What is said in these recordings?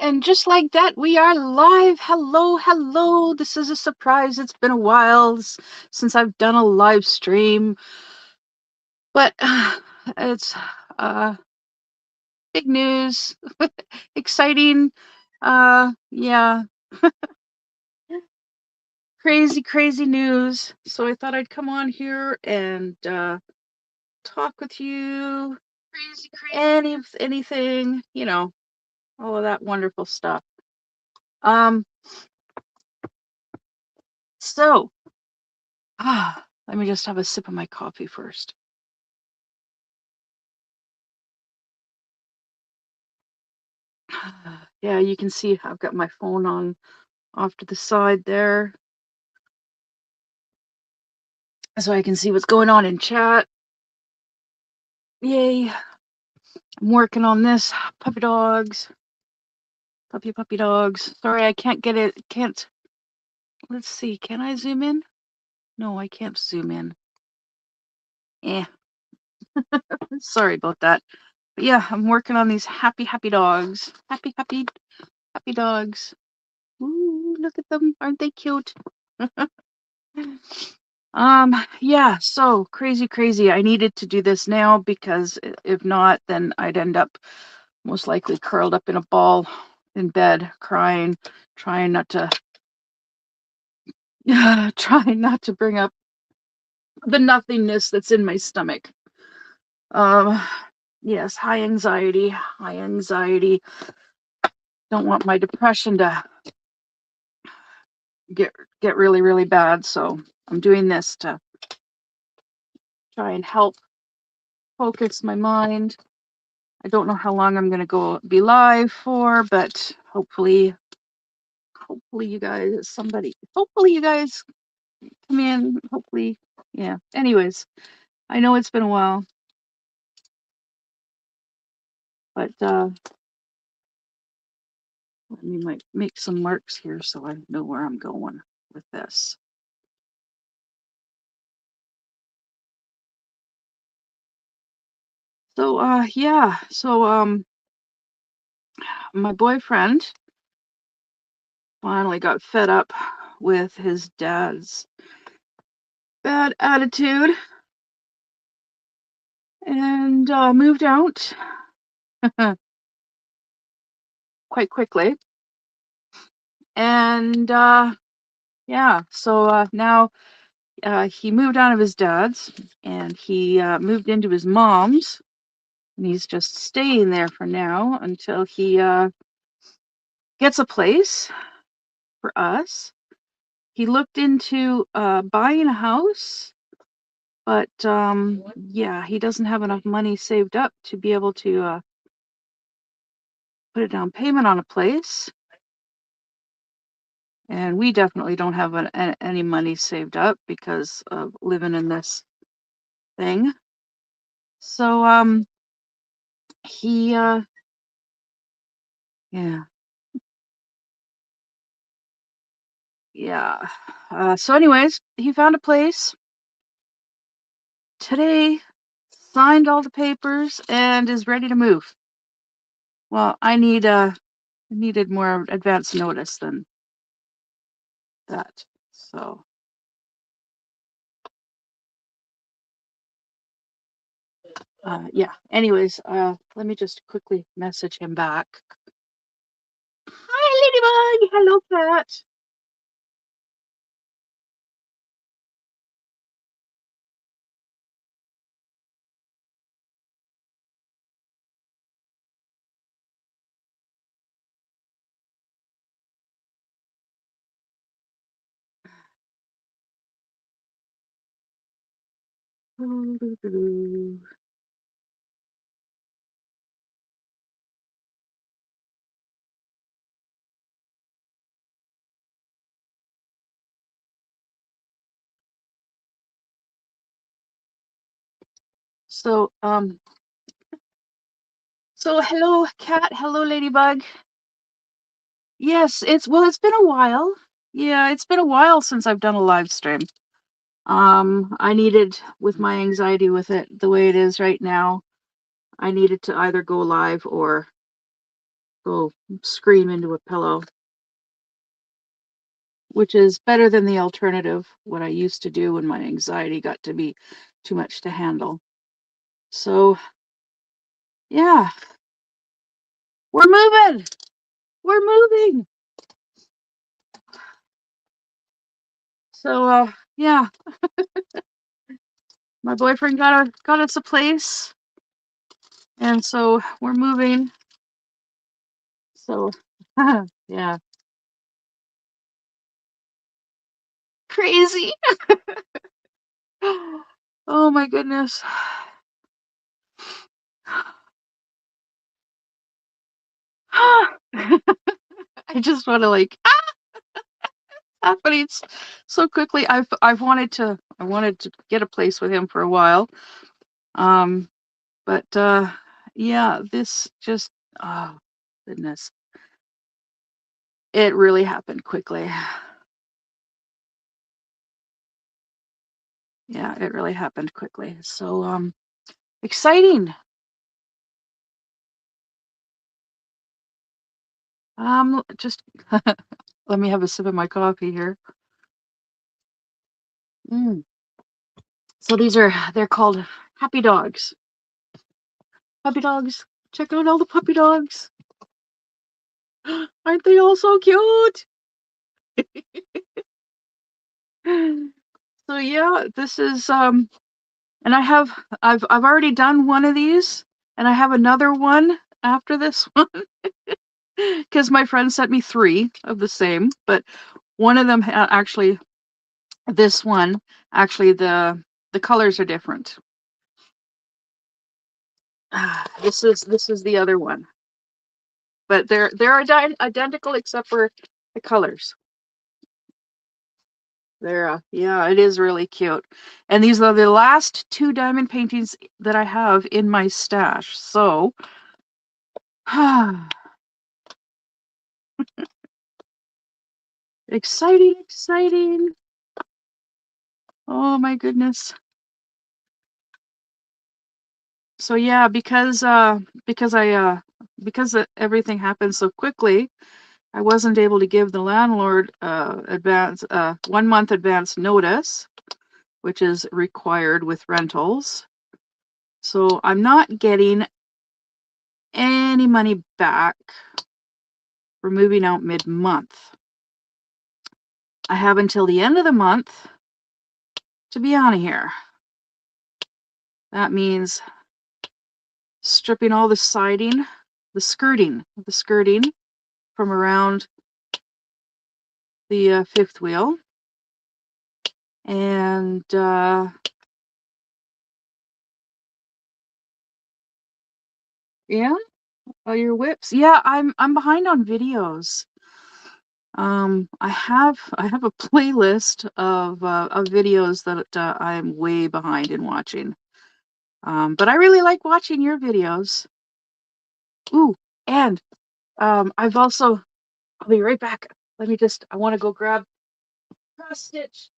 And just like that, we are live. Hello, hello. This is a surprise. It's been a while since I've done a live stream, but it's uh, big news, exciting. Yeah, crazy, crazy news. So I thought I'd come on here and talk with you. Anything, all of that wonderful stuff. Um, so let me just have a sip of my coffee first. Yeah, you can see I've got my phone on off to the side there so I can see what's going on in chat. Yay. I'm working on this. Puppy dogs. Puppy dogs. Sorry, I can't get it. Can't. Let's see. Can I zoom in? No, I can't zoom in. Eh. Sorry about that. But yeah, I'm working on these happy dogs. Happy dogs. Ooh, look at them. Aren't they cute? Yeah, so crazy. I needed to do this now because if not, then I'd end up most likely curled up in a ball in bed, crying, trying not to trying not to bring up the nothingness that's in my stomach. Um, yes, high anxiety. Don't want my depression to get really bad, so I'm doing this to try and help focus my mind. I don't know how long I'm gonna be live for, but hopefully you guys come in. Hopefully, yeah. Anyways, I know it's been a while, but let me make some marks here so I know where I'm going with this. So yeah, so my boyfriend finally got fed up with his dad's bad attitude and moved out quite quickly. And yeah, so now he moved out of his dad's and he moved into his mom's, and he's just staying there for now until he gets a place for us. He looked into buying a house, but yeah, he doesn't have enough money saved up to be able to put a down payment on a place. And we definitely don't have any money saved up because of living in this thing. So he yeah. Yeah. So anyways, he found a place today, signed all the papers, and is ready to move. Well, I needed more advance notice than that. So yeah. Anyways, let me just quickly message him back. Hi, Ladybug. Hello, Cat. So so hello, Cat. Hello, Ladybug. Yes, it's been a while. Yeah, it's been a while since I've done a live stream. I needed, with my anxiety with it the way it is right now, I needed to either go live or go scream into a pillow, which is better than the alternative, what I used to do when my anxiety got to be too much to handle. So, yeah, we're moving. We're moving. So, yeah, my boyfriend got us a place, and so we're moving. So, yeah, crazy. Oh my goodness. I just want to like happening so quickly. I wanted to get a place with him for a while. Um, but yeah, this just oh goodness, it really happened quickly. Yeah, it really happened quickly. So exciting. Just let me have a sip of my coffee here. Mm. So they're called happy dogs. Puppy dogs. Check out all the puppy dogs. Aren't they all so cute? So yeah, this is and I've already done one of these and I have another one after this one because my friend sent me 3 of the same, but one of them actually this one actually the colors are different. This is the other one. But they're identical except for the colors. They're yeah, it is really cute. And these are the last 2 diamond paintings that I have in my stash. So, exciting, exciting. Oh my goodness. So yeah, because I because everything happened so quickly, I wasn't able to give the landlord advance 1 month advance notice, which is required with rentals. So I'm not getting any money back for moving out mid-month. I have until the end of the month to be out of here. That means stripping all the siding, the skirting from around the fifth wheel. And yeah, oh, your whips. Yeah, I'm behind on videos. I have a playlist of videos that I'm way behind in watching. But I really like watching your videos. Ooh, and I've also I'll be right back. I want to go grab cross stitch.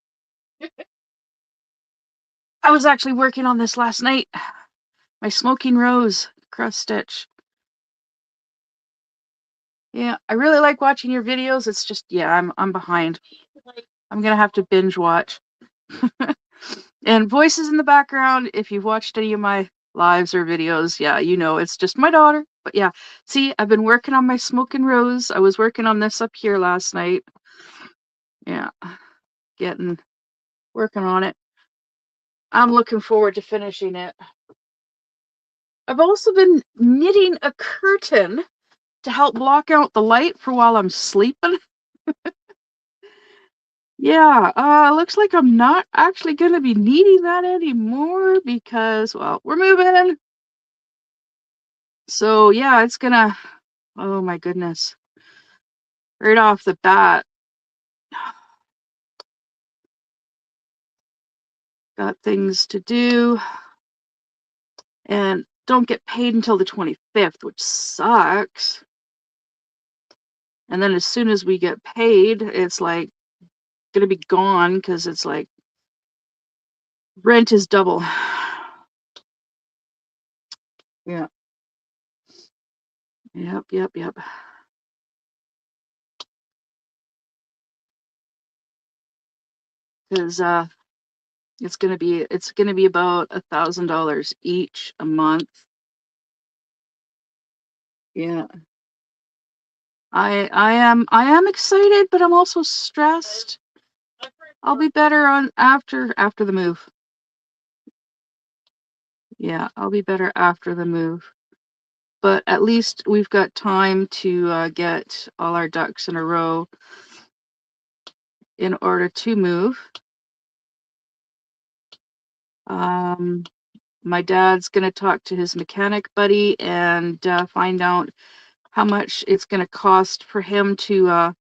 I was actually working on this last night. My smoking rose cross stitch. Yeah, I really like watching your videos. It's just yeah, I'm behind. I'm gonna have to binge watch. And voices in the background, if you've watched any of my lives or videos, yeah, you know it's just my daughter. But yeah, see, I've been working on my smoking rose. I was working on this up here last night. Yeah, getting working on it. I'm looking forward to finishing it. I've also been knitting a curtain to help block out the light for while I'm sleeping. Yeah, looks like I'm not actually going to be needing that anymore because, well, we're moving. So, yeah, it's gonna, oh my goodness. Right off the bat, got things to do and don't get paid until the 25th, which sucks. And then as soon as we get paid, it's like gonna be gone because it's like rent is double. Yeah. Yep, yep, yep. Because it's gonna be about $1,000 each a month. Yeah. I am excited, but I'm also stressed. I'll be better on after the move. Yeah, I'll be better after the move. But at least we've got time to get all our ducks in a row in order to move. Um, my dad's gonna talk to his mechanic buddy and find out how much it's gonna cost for him to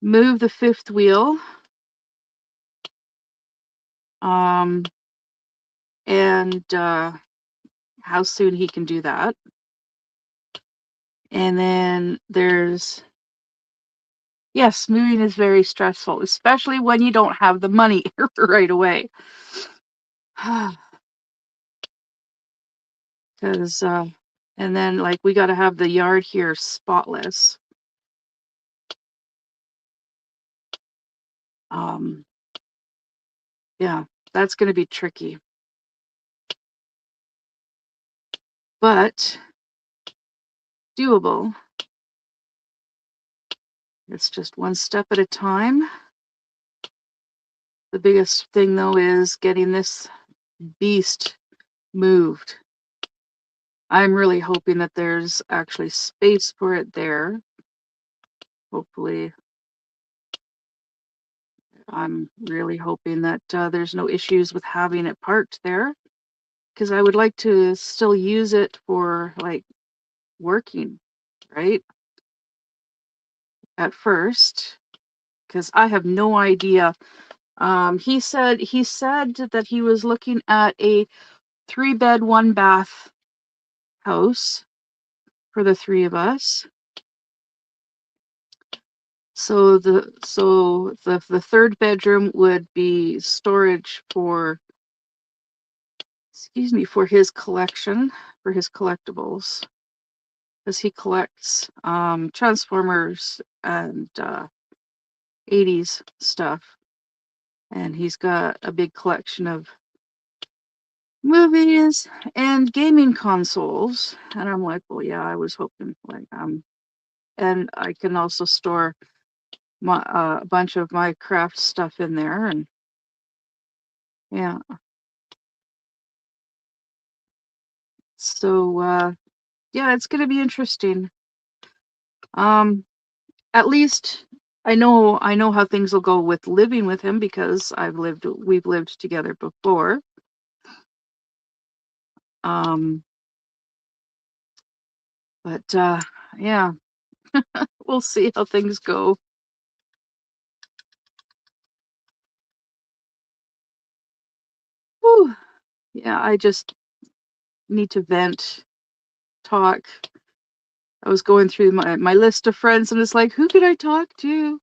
move the fifth wheel. Um, and how soon he can do that. And then yes, moving is very stressful, especially when you don't have the money right away. Because, and then like we got to have the yard here spotless. Um, yeah, that's going to be tricky. But doable. It's just one step at a time. The biggest thing though is getting this beast moved. I'm really hoping that there's actually space for it there. Hopefully, I'm really hoping that there's no issues with having it parked there because I would like to still use it for like working, right? At first, because I have no idea. He said that he was looking at a 3-bed, 1-bath house for the three of us. So the third bedroom would be storage for, excuse me, for his collection, for his collectibles, because he collects Transformers and 80s stuff, and he's got a big collection of movies and gaming consoles. And I'm like, well, yeah, I was hoping like and I can also store a bunch of my craft stuff in there, and yeah. So yeah, it's gonna be interesting. Um, at least I know how things will go with living with him because we've lived together before. Um, but yeah, we'll see how things go. Whew. Yeah, I just need to vent, talk. I was going through my list of friends and it's like, who could I talk to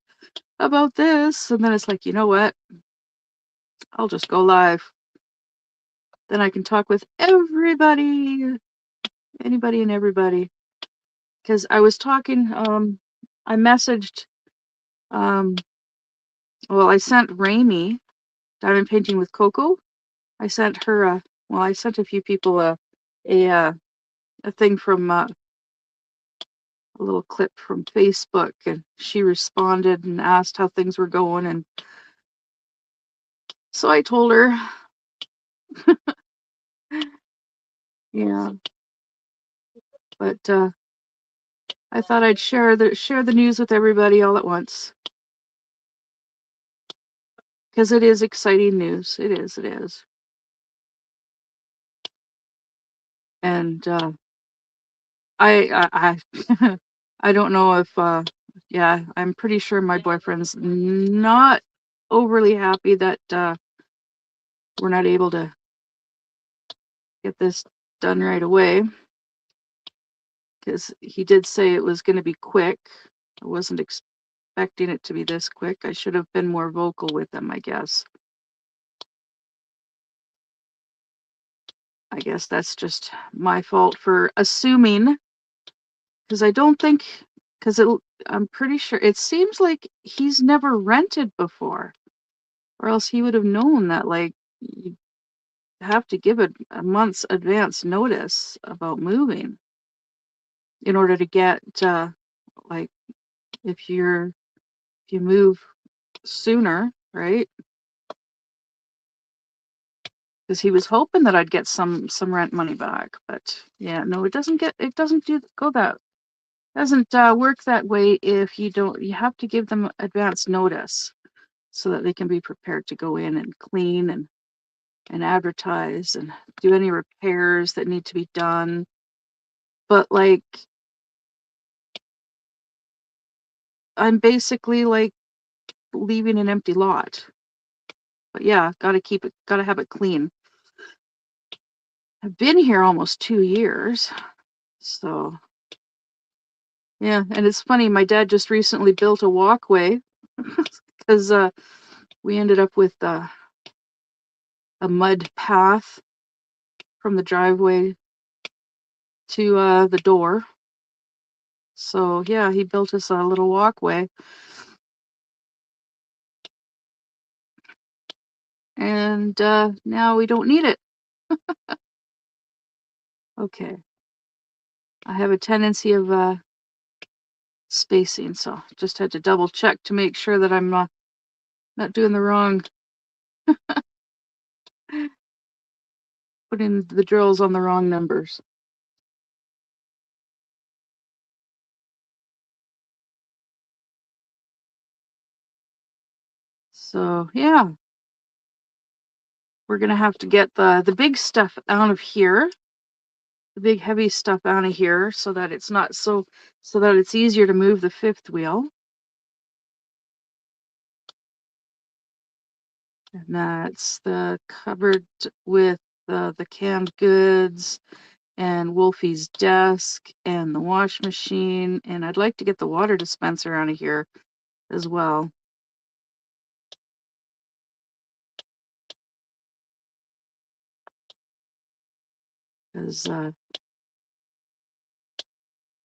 about this? And then it's like, you know what? I'll just go live. Then I can talk with everybody, anybody and everybody. Because I was talking, I messaged, um, well, I sent Raimi, Diamond Painting with Coco. I sent her I sent a few people a thing from a little clip from Facebook, and she responded and asked how things were going, and so I told her, yeah, but I thought I'd share the news with everybody all at once because it is exciting news. It is, and I I don't know if yeah, I'm pretty sure my boyfriend's not overly happy that we're not able to get this done right away because he did say it was going to be quick. I wasn't expecting it to be this quick. I should have been more vocal with him, I guess. I guess that's just my fault for assuming because I don't think, because I'm pretty sure it seems like he's never rented before, or else he would have known that like you have to give a month's advance notice about moving in order to get like if you move sooner, right? Because he was hoping that I'd get some rent money back, but yeah, no, it doesn't do go that doesn't work that way if you don't. You have to give them advance notice so that they can be prepared to go in and clean and advertise and do any repairs that need to be done. But like I'm basically like leaving an empty lot. But yeah, gotta have it clean. I've been here almost 2 years, so yeah. And it's funny, my dad just recently built a walkway because we ended up with a mud path from the driveway to the door. So yeah, he built us a little walkway, and now we don't need it. Okay, I have a tendency of spacing, so just had to double check to make sure that I'm not doing the wrong, putting the drills on the wrong numbers. So yeah, we're gonna have to get the big stuff out of here, the big heavy stuff out of here, so that it's not so that it's easier to move the fifth wheel. And that's the cupboard with the canned goods and Wolfie's desk and the wash machine. And I'd like to get the water dispenser out of here as well. Because,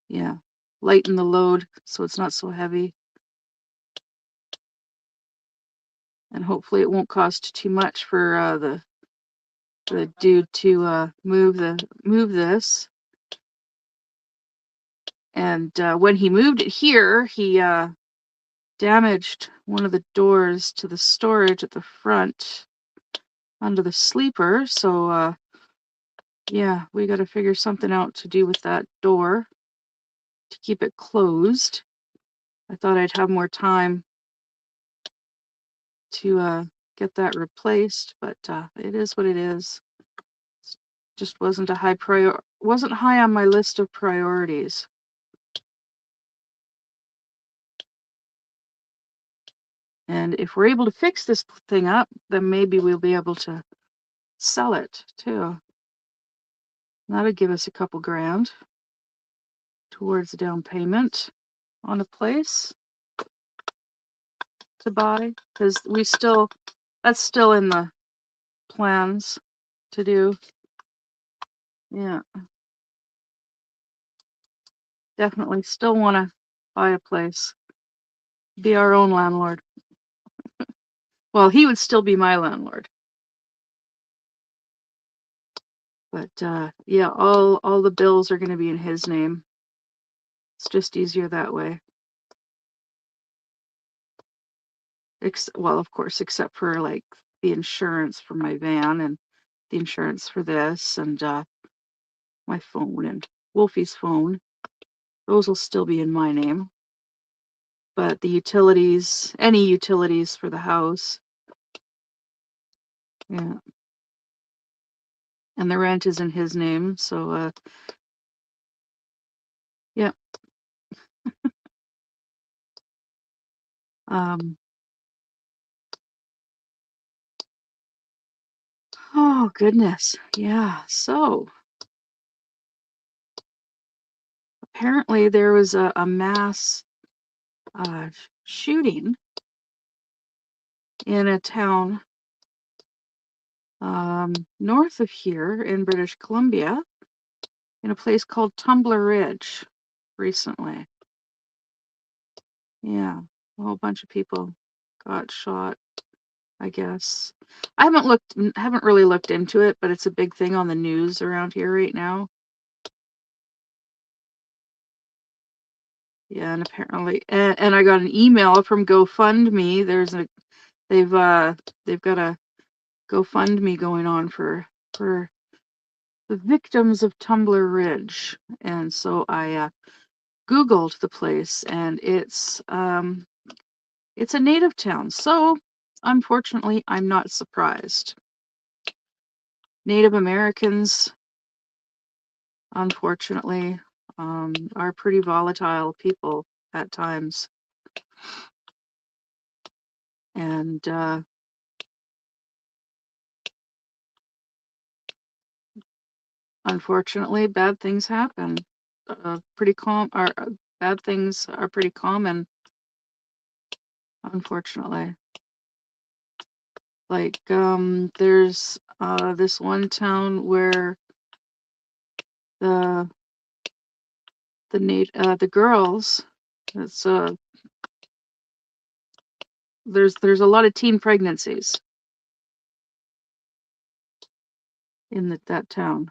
yeah, lighten the load so it's not so heavy. And hopefully it won't cost too much for the dude to move this. And when he moved it here, he damaged one of the doors to the storage at the front under the sleeper. So yeah, we got to figure something out to do with that door to keep it closed. I thought I'd have more time to get that replaced, but it is what it is. Just wasn't high on my list of priorities. And if we're able to fix this thing up, then maybe we'll be able to sell it too. That'll give us a couple grand towards the down payment on a place to buy, because that's still in the plans to do. Yeah, definitely still want to buy a place, be our own landlord. Well, he would still be my landlord, but yeah, all the bills are going to be in his name. It's just easier that way. Well, of course, except for like the insurance for my van and the insurance for this and my phone and Wolfie's phone. Those will still be in my name. But the utilities, any utilities for the house, yeah. And the rent is in his name, so yeah. Um, oh goodness, yeah. So apparently there was a mass shooting in a town north of here in British Columbia, in a place called Tumbler Ridge. recently. Yeah, a whole bunch of people got shot, I guess. Haven't really looked into it, but it's a big thing on the news around here right now. Yeah, and apparently, and I got an email from GoFundMe. They've they've got a GoFundMe going on for the victims of Tumbler Ridge, and so I Googled the place, and it's a native town. So unfortunately, I'm not surprised. Native Americans, unfortunately, are pretty volatile people at times, and unfortunately, bad things happen. Pretty calm. Bad things are pretty common, unfortunately. Like there's this one town where the the girls. It's there's a lot of teen pregnancies in that town.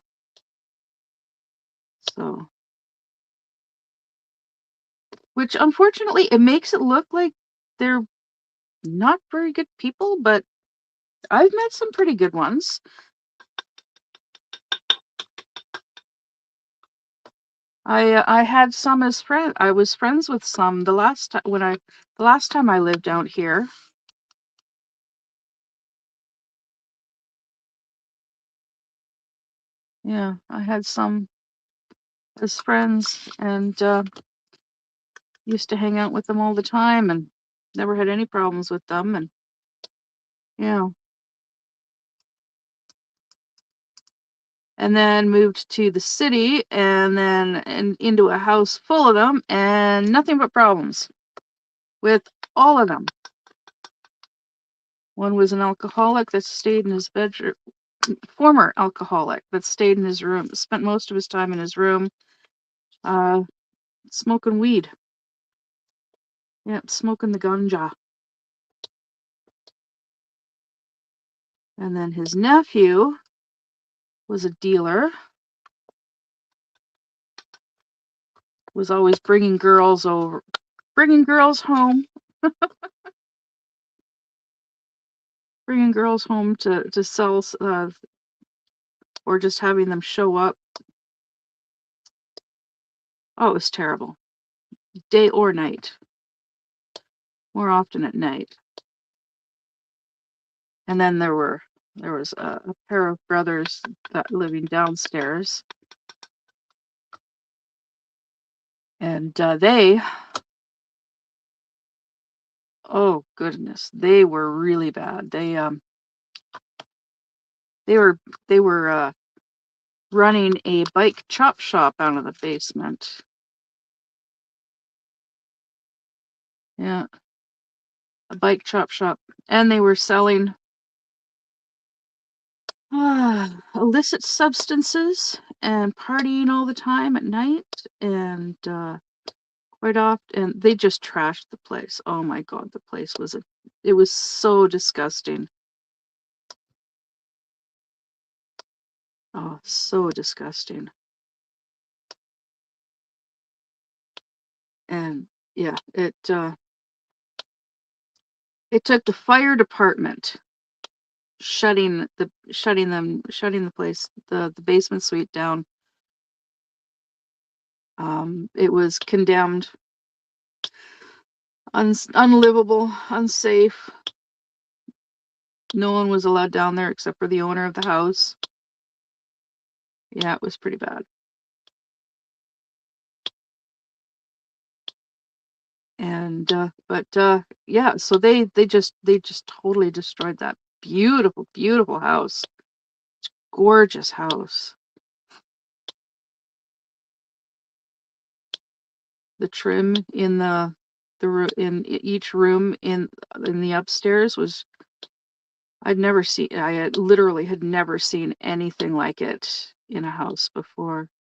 So, which unfortunately it makes it look like they're not very good people, but I've met some pretty good ones. I had some as friend. I was friends with some the last time I lived out here. Yeah, I had some as friends and used to hang out with them all the time and never had any problems with them. And yeah, and then moved to the city and then into a house full of them and nothing but problems with all of them. One was an alcoholic that stayed in his bedroom, former alcoholic that stayed in his room, spent most of his time in his room, uh, smoking weed. Yeah, smoking the ganja. And then his nephew was a dealer, was always bringing girls home, bringing girls home to sell, or just having them show up. Oh, it was terrible, day or night, more often at night. And then there was a pair of brothers that living downstairs, and oh goodness, they were really bad. They were they were running a bike chop shop out of the basement. Yeah, a bike chop shop, and they were selling illicit substances and partying all the time at night, and quite often, and they just trashed the place. Oh my God, the place it was so disgusting. Oh, so disgusting. And yeah, it took the fire department shutting the place, the basement suite down. It was condemned, unlivable, unsafe. No one was allowed down there except for the owner of the house. Yeah, it was pretty bad. And but yeah, so they just totally destroyed that beautiful house. Gorgeous house. The trim in in each room in the upstairs was I had literally had never seen anything like it in a house before.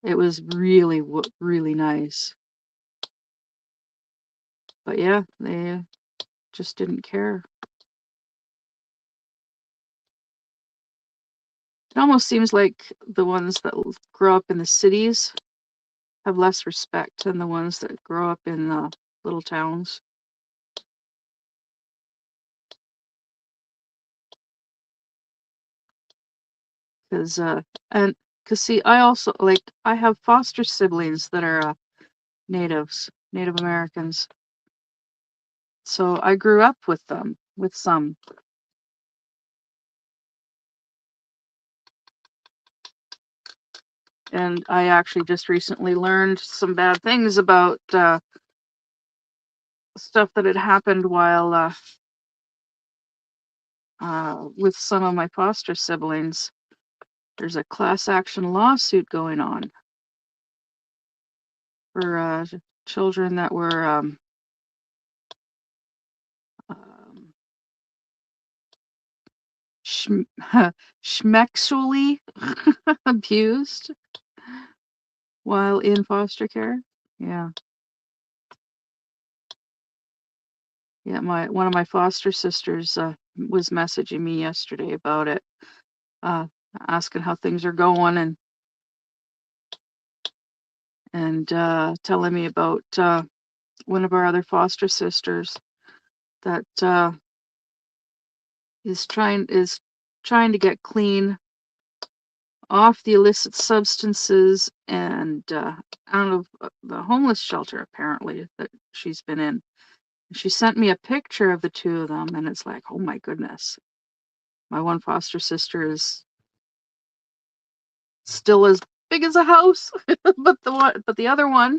It was really, really nice. But yeah, they just didn't care. It almost seems like the ones that grow up in the cities have less respect than the ones that grow up in the little towns. Because and because see, I also like I have foster siblings that are Native Americans. So I grew up with them, with some, and I actually just recently learned some bad things about stuff that had happened while with some of my foster siblings. There's a class action lawsuit going on for children that were um, schm- schmexually abused while in foster care. Yeah, yeah. My one of my foster sisters was messaging me yesterday about it, uh, asking how things are going and telling me about one of our other foster sisters that is trying to get clean off the illicit substances and out of the homeless shelter apparently that she's been in. She sent me a picture of the two of them, and it's like, oh my goodness. My one foster sister is still as big as a house, but the other one,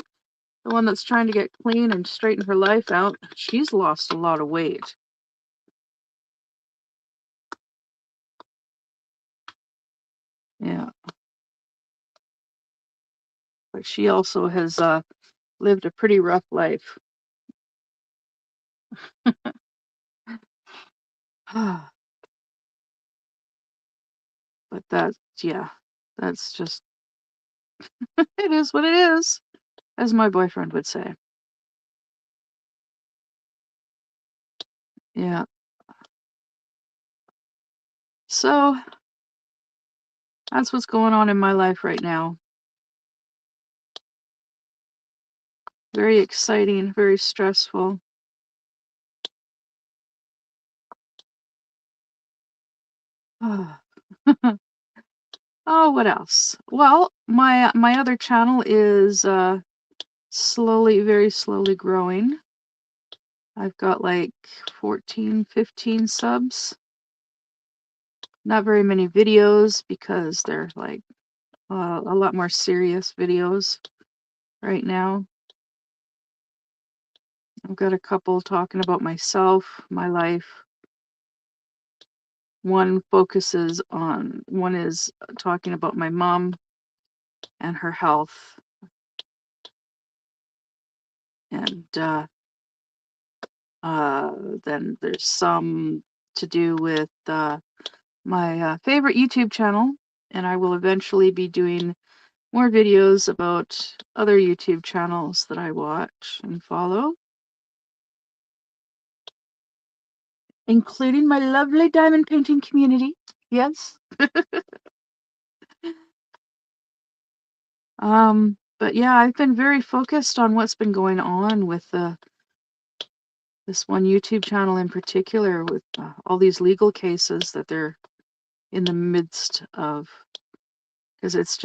the one that's trying to get clean and straighten her life out, she's lost a lot of weight. Yeah, but she also has lived a pretty rough life. But that's yeah, that's just it is what it is, as my boyfriend would say. Yeah. So that's what's going on in my life right now. Very exciting, very stressful. Oh, what else? Well, my other channel is slowly, very slowly growing. I've got like 14, 15 subs. Not very many videos because they're like a lot more serious videos right now. I've got a couple talking about myself, my life. One is talking about my mom and her health. And then there's some to do with my favorite YouTube channel. And I will eventually be doing more videos about other YouTube channels that I watch and follow, including my lovely diamond painting community. Yes. But yeah, I've been very focused on what's been going on with this one YouTube channel in particular, with all these legal cases that they're in the midst of, because it's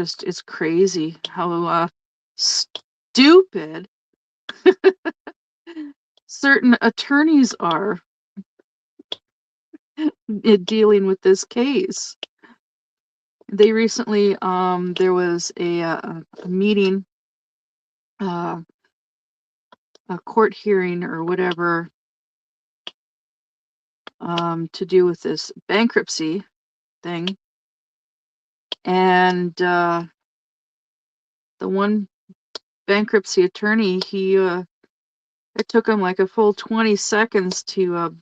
crazy how stupid certain attorneys are in dealing with this case. They recently there was a meeting, uh, a court hearing or whatever, to do with this bankruptcy thing, and the one bankruptcy attorney, it took him like a full 20 seconds to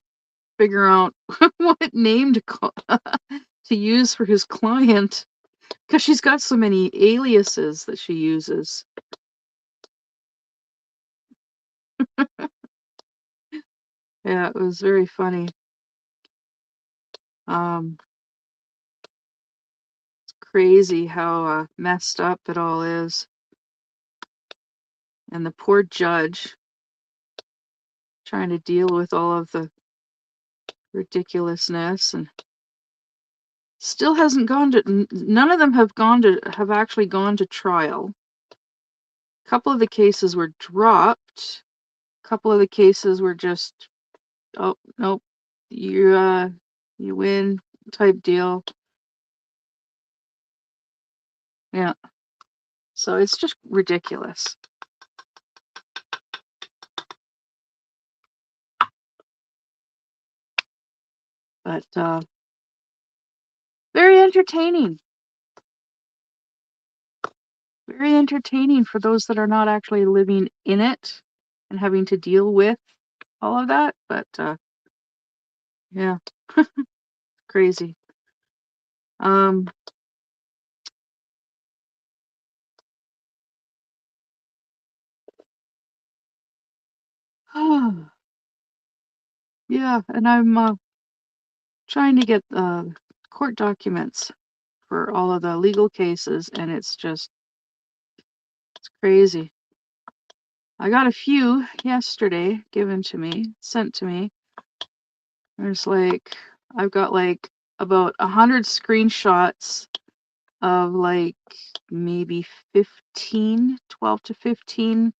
figure out what name to call to use for his client. Because she's got so many aliases that she uses. Yeah, it was very funny. It's crazy how messed up it all is. And the poor judge trying to deal with all of the ridiculousness and still hasn't gone to none of them have actually gone to trial. A couple of the cases were dropped. A couple of the cases were just, oh nope, you win type deal. Yeah. So it's just ridiculous. But very entertaining. Very entertaining for those that are not actually living in it and having to deal with all of that. But yeah, crazy. Um, yeah, and I'm trying to get court documents for all of the legal cases, and it's crazy. I got a few yesterday given to me, sent to me. There's like, I've got like about 100 screenshots of like maybe 12 to 15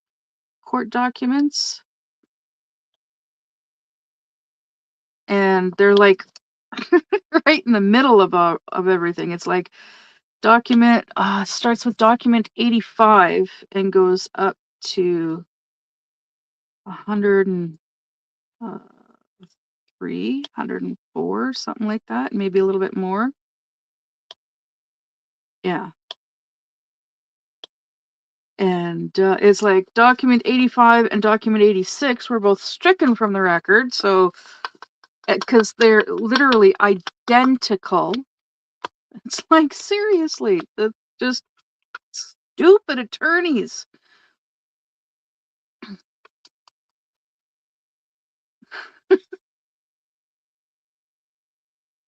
court documents. And they're like right in the middle of everything. It's like starts with document 85 and goes up to 103, 104, something like that, maybe a little bit more. Yeah. And it's like document 85 and document 86 were both stricken from the record. So, because they're literally identical. It's like, seriously, just stupid attorneys.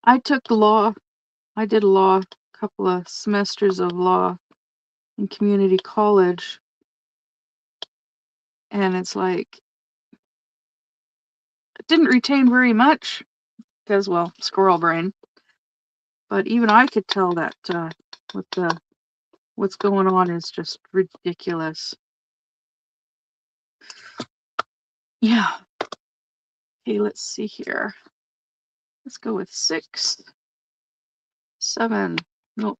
I took law. I did law, a couple of semesters of law in community college. And it's like, it didn't retain very much because, well, squirrel brain. But even I could tell that what's going on is just ridiculous. Yeah. Okay, let's see here. Let's go with 6, 7. No,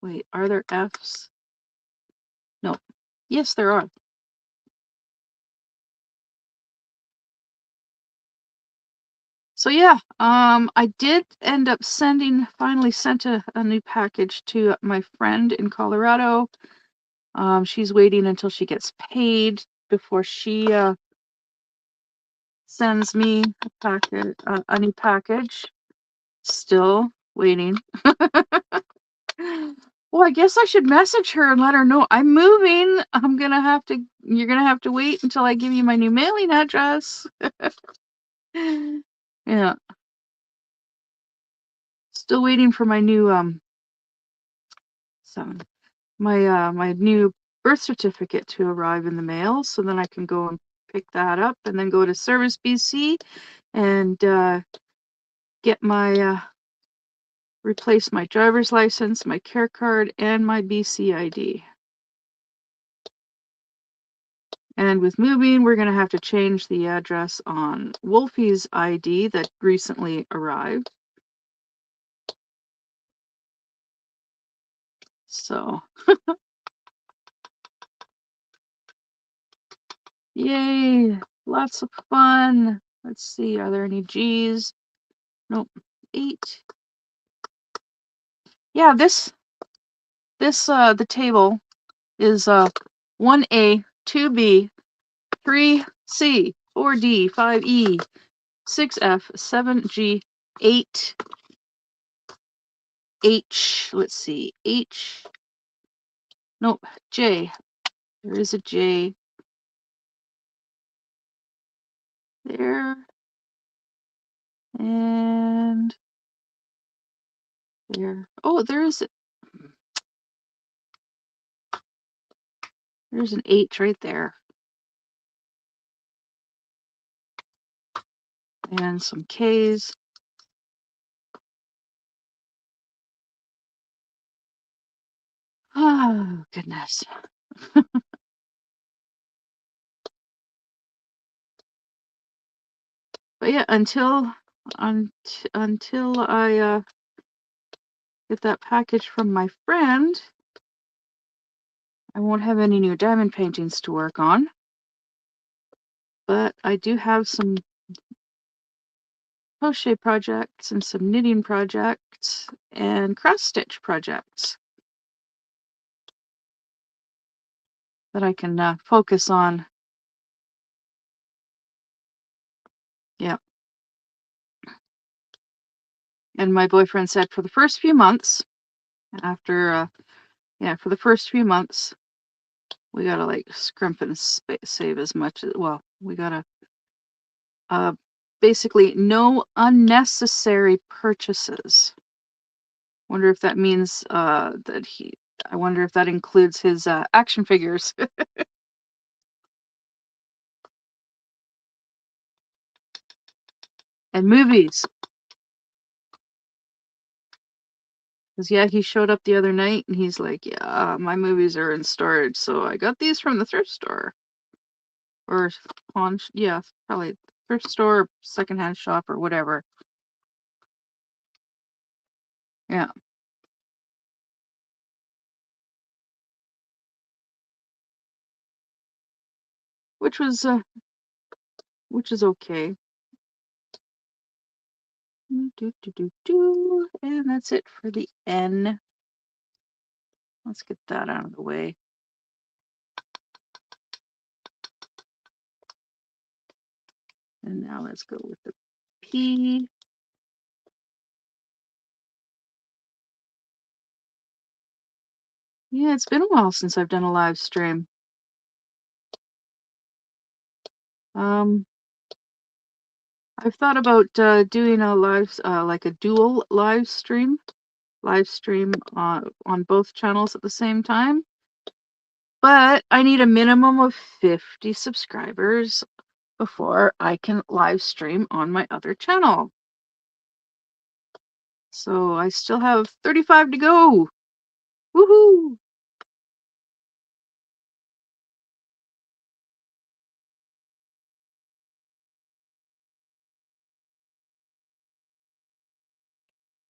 wait, are there Fs? No. Yes, there are. So yeah, I did end up finally sent a new package to my friend in Colorado. She's waiting until she gets paid before she sends me a new package. Still waiting. Well, I guess I should message her and let her know I'm moving. You're gonna have to wait until I give you my new mailing address. Yeah. Still waiting for my new my new birth certificate to arrive in the mail, so then I can go and pick that up and then go to Service BC and get my replace my driver's license, my care card, and my BC ID. And with moving, we're going to have to change the address on Wolfie's ID that recently arrived. So, yay! Lots of fun. Let's see, are there any G's? Nope. 8. Yeah, the table is 1A, 2B, 3C, 4D, 5E, 6F, 7G, 8 H. Let's see. H. Nope. J. There is a J. There. And there. Oh, there's an H right there. And some K's. Oh, goodness. But yeah, until I get that package from my friend, I won't have any new diamond paintings to work on. But I do have some crochet projects and some knitting projects and cross stitch projects that I can focus on. Yeah. And my boyfriend said for the first few months, after for the first few months, we gotta like scrimp and save as much as we gotta basically no unnecessary purchases. Wonder if that means that he. I wonder if that includes his action figures. And movies. Because, yeah, he showed up the other night and he's like, yeah, my movies are in storage. So I got these from the thrift store. Or probably thrift store, secondhand shop, or whatever. Yeah. Which is okay. And that's it for the N. Let's get that out of the way. And now let's go with the P. Yeah, it's been a while since I've done a live stream. I've thought about doing a like a dual live stream on both channels at the same time. But I need a minimum of 50 subscribers before I can live stream on my other channel. So I still have 35 to go. Woohoo!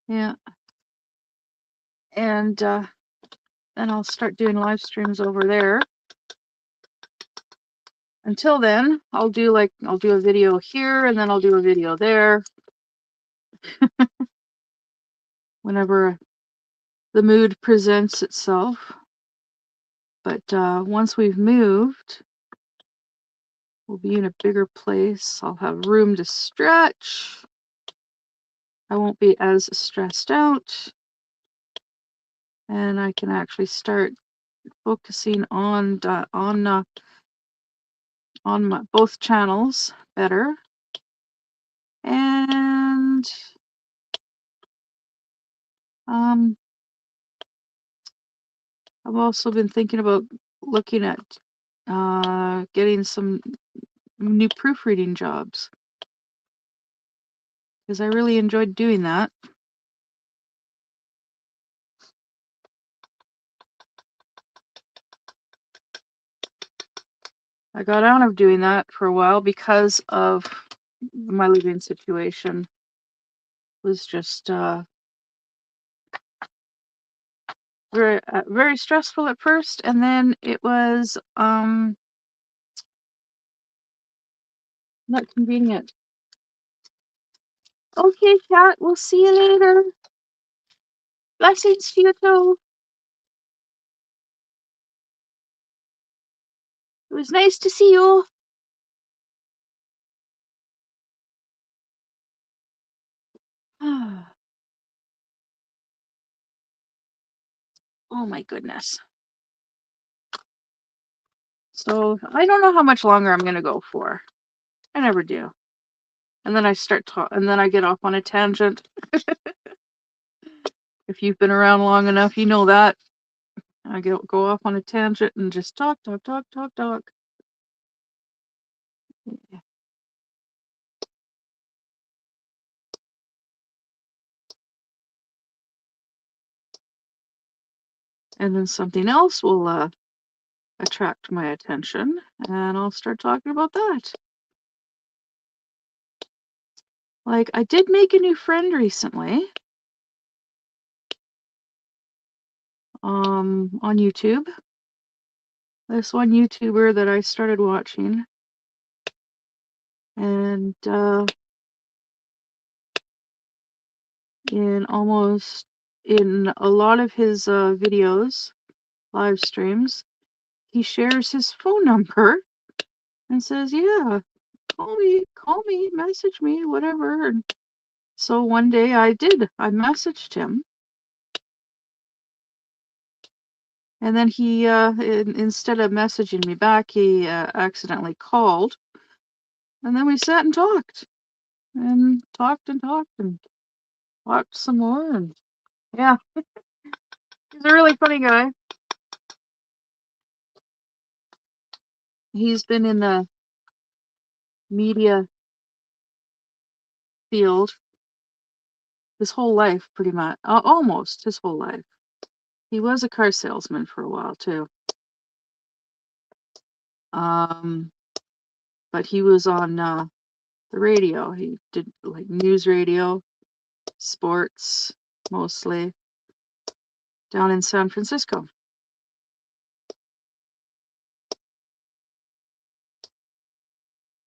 Yeah. And then I'll start doing live streams over there. Until then, I'll do a video here and then I'll do a video there. Whenever the mood presents itself. But once we've moved, we'll be in a bigger place. I'll have room to stretch. I won't be as stressed out. And I can actually start focusing on my both channels better. And I've also been thinking about looking at getting some new proofreading jobs because I really enjoyed doing that. I got out of doing that for a while because of my living situation. It was just very stressful at first, and then it was not convenient. Okay, cat, we'll see you later. Blessings to you too. It was nice to see you. Oh my goodness. So I don't know how much longer I'm going to go for. I never do. And then and then I get off on a tangent. If you've been around long enough, you know that. I go off on a tangent and just talk, talk, talk, talk, talk. And then something else will attract my attention, and I'll start talking about that. Like, I did make a new friend recently, on YouTube. This one YouTuber that I started watching, and in a lot of his videos, live streams, he shares his phone number and says, "Yeah, call me, message me, whatever." And so one day I did. I messaged him, and then he, instead of messaging me back, he accidentally called, and then we sat and talked, and talked and talked and talked some more, and yeah, he's a really funny guy. He's been in the media field his whole life, pretty much, almost his whole life. He was a car salesman for a while too. Um, but he was on the radio. He did like news radio, sports, mostly down in San Francisco.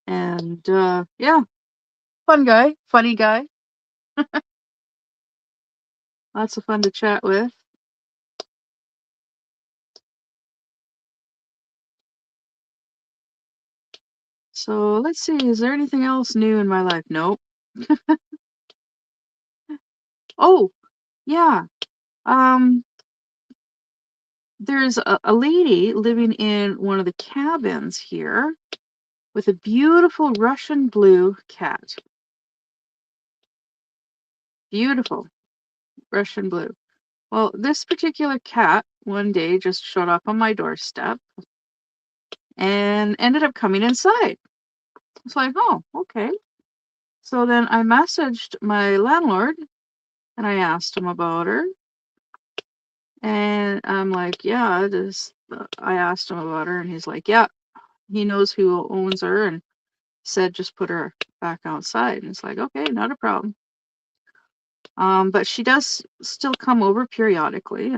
And yeah, fun guy, funny guy, lots of fun to chat with. So let's see, is there anything else new in my life? Nope. Oh, yeah. Um, there's a lady living in one of the cabins here with a beautiful Russian blue cat. Beautiful Russian blue. Well, this particular cat one day just showed up on my doorstep and ended up coming inside. It's like, oh, okay. So then I messaged my landlord and I asked him about her. And I'm like, yeah, I asked him about her, and he's like, yeah, he knows who owns her, and said just put her back outside. And it's like, okay, not a problem. But she does still come over periodically,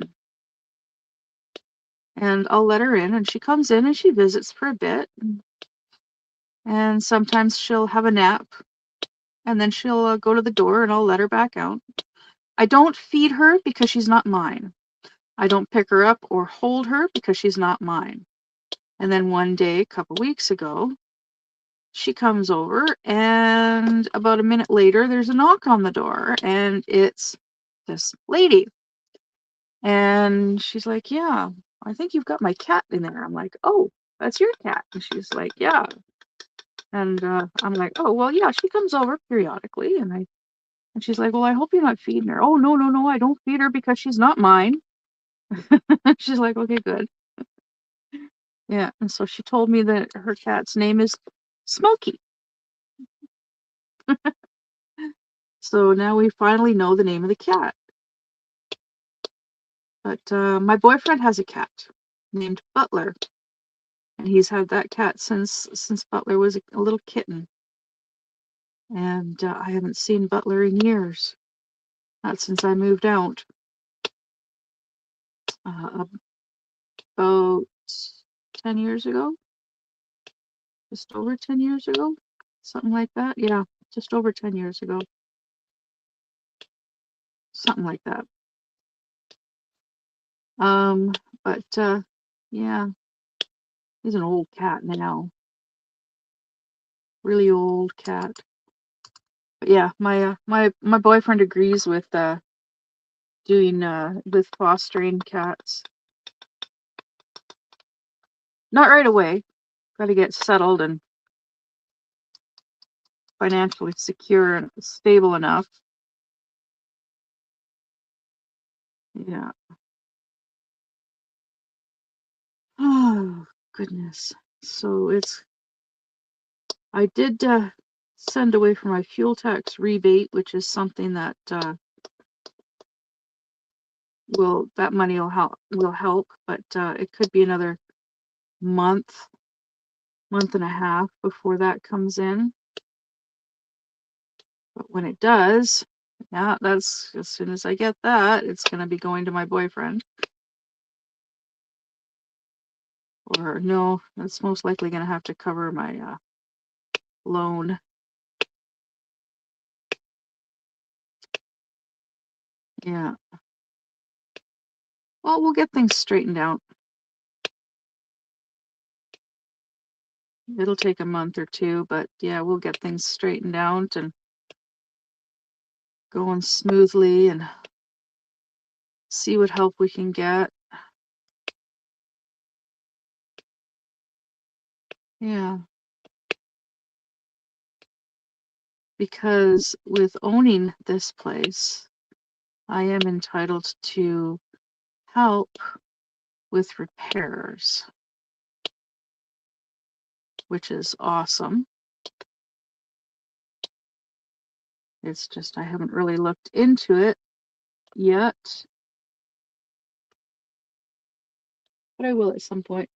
and I'll let her in, and she comes in and she visits for a bit, and sometimes she'll have a nap, and then she'll go to the door, and I'll let her back out. I don't feed her because she's not mine. I don't pick her up or hold her because she's not mine. And then one day, a couple weeks ago, she comes over, and about a minute later, there's a knock on the door, and it's this lady. And she's like, yeah, I think you've got my cat in there. I'm like, oh, that's your cat. And she's like, yeah. And I'm like, oh, well, yeah, she comes over periodically. And she's like, well, I hope you're not feeding her. Oh, no, no, no, I don't feed her because she's not mine. She's like, okay, good. Yeah. And so she told me that her cat's name is Smokey. So now we finally know the name of the cat. But my boyfriend has a cat named Butler, and he's had that cat since Butler was a little kitten. And I haven't seen Butler in years, not since I moved out. About 10 years ago, just over 10 years ago, something like that. Yeah, just over 10 years ago, something like that. Um, but yeah, he's an old cat now, really old cat. But yeah, my boyfriend agrees with doing with fostering cats. Not right away. Got to get settled and financially secure and stable enough. Yeah. Oh, goodness. So I did send away for my fuel tax rebate, which is something that that money will help, but it could be another month and a half before that comes in. But when it does, yeah, that's as soon as I get that, it's going to be going to my boyfriend. Or no, that's most likely going to have to cover my loan. Yeah. Well, we'll get things straightened out. It'll take a month or two, but yeah, we'll get things straightened out and going smoothly and see what help we can get. Yeah. Because with owning this place, I am entitled to help with repairs, which is awesome. It's just I haven't really looked into it yet, but I will at some point.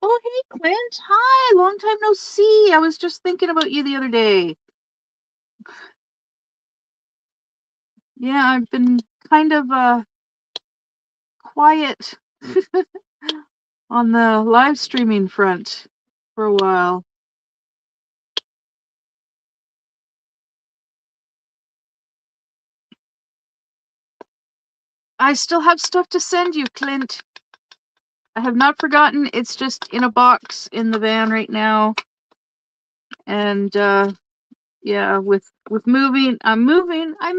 Oh, hey, Clint. Hi. Long time no see. I was just thinking about you the other day. Yeah, I've been kind of quiet on the live streaming front for a while. I still have stuff to send you, Clint. I have not forgotten. It's just in a box in the van right now. And yeah, with moving, I'm moving. I've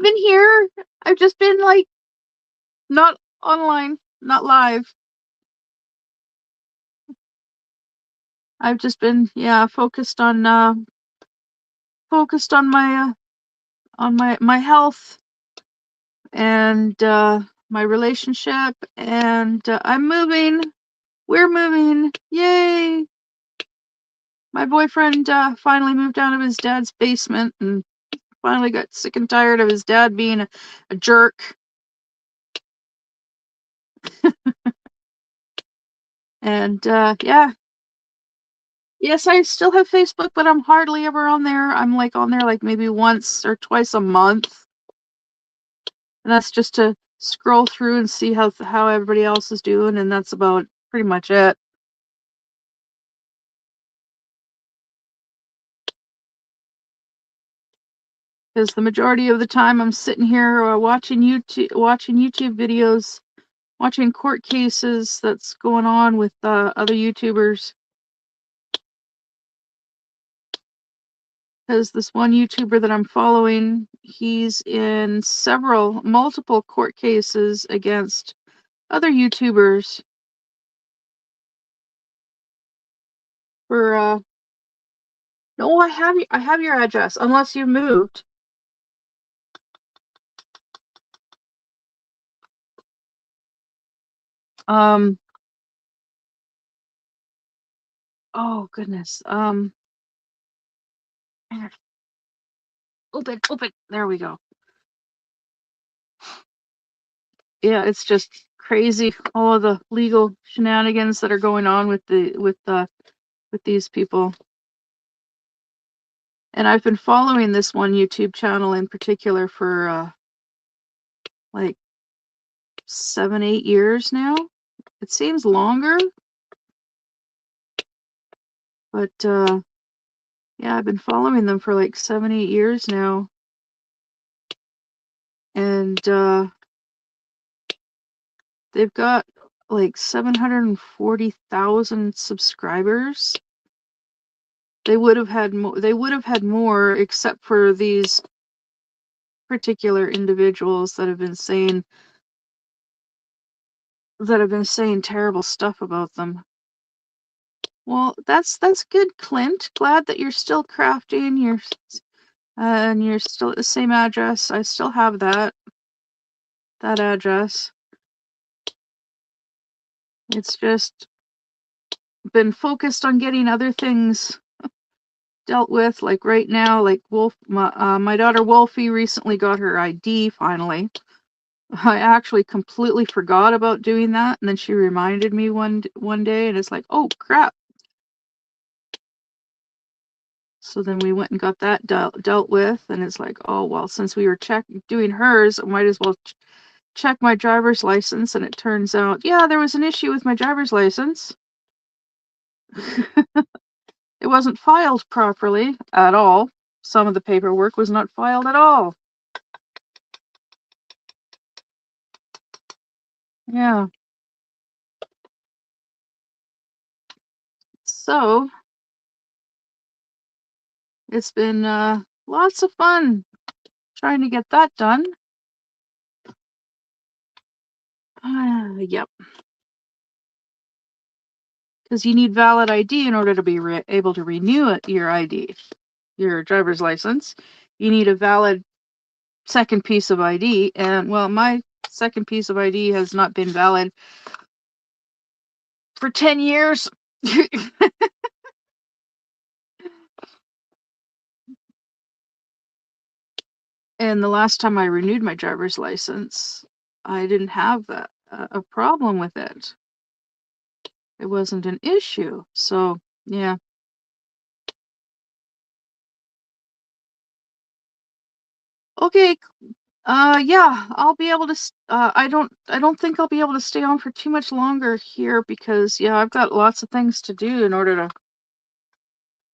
been here. I've just been like not online, not live. I've just been focused on my health and my relationship, and I'm moving. We're moving. Yay! My boyfriend finally moved out of his dad's basement and finally got sick and tired of his dad being a jerk. And yeah. Yes, I still have Facebook, but I'm hardly ever on there. I'm like on there like maybe once or twice a month. And that's just to scroll through and see how everybody else is doing, and that's about pretty much it. Because the majority of the time I'm sitting here watching YouTube videos, watching court cases that's going on with other YouTubers. Because this one YouTuber that I'm following, he's in multiple court cases against other YouTubers for no, I have your address unless you moved. Oh goodness. Open. There we go. Yeah, it's just crazy all of the legal shenanigans that are going on with these people. And I've been following this one YouTube channel in particular for like 7, 8 years now. It seems longer, but yeah, I've been following them for like 7, 8 years now. And they've got like 740,000 subscribers. They would have had more except for these particular individuals that have been saying terrible stuff about them. Well, that's good, Clint. Glad that you're still crafting. And you're still at the same address. I still have that address. It's just been focused on getting other things dealt with. Like right now, like my daughter Wolfie recently got her ID finally. I actually completely forgot about doing that, and then she reminded me one day, and it's like, oh crap. So then we went and got that dealt with, and it's like, oh well, since we were doing hers, I might as well check my driver's license. And it turns out, yeah, there was an issue with my driver's license. It wasn't filed properly at all. Some of the paperwork was not filed at all. Yeah. So it's been lots of fun trying to get that done. Yep. Because you need valid ID in order to be able to renew your ID, your driver's license. You need a valid second piece of ID, and well, my second piece of ID has not been valid for 10 years. And the last time I renewed my driver's license, I didn't have a problem with it. It wasn't an issue. So, yeah. Okay. Yeah, I'll be able to I don't think I'll be able to stay on for too much longer here because yeah, I've got lots of things to do in order to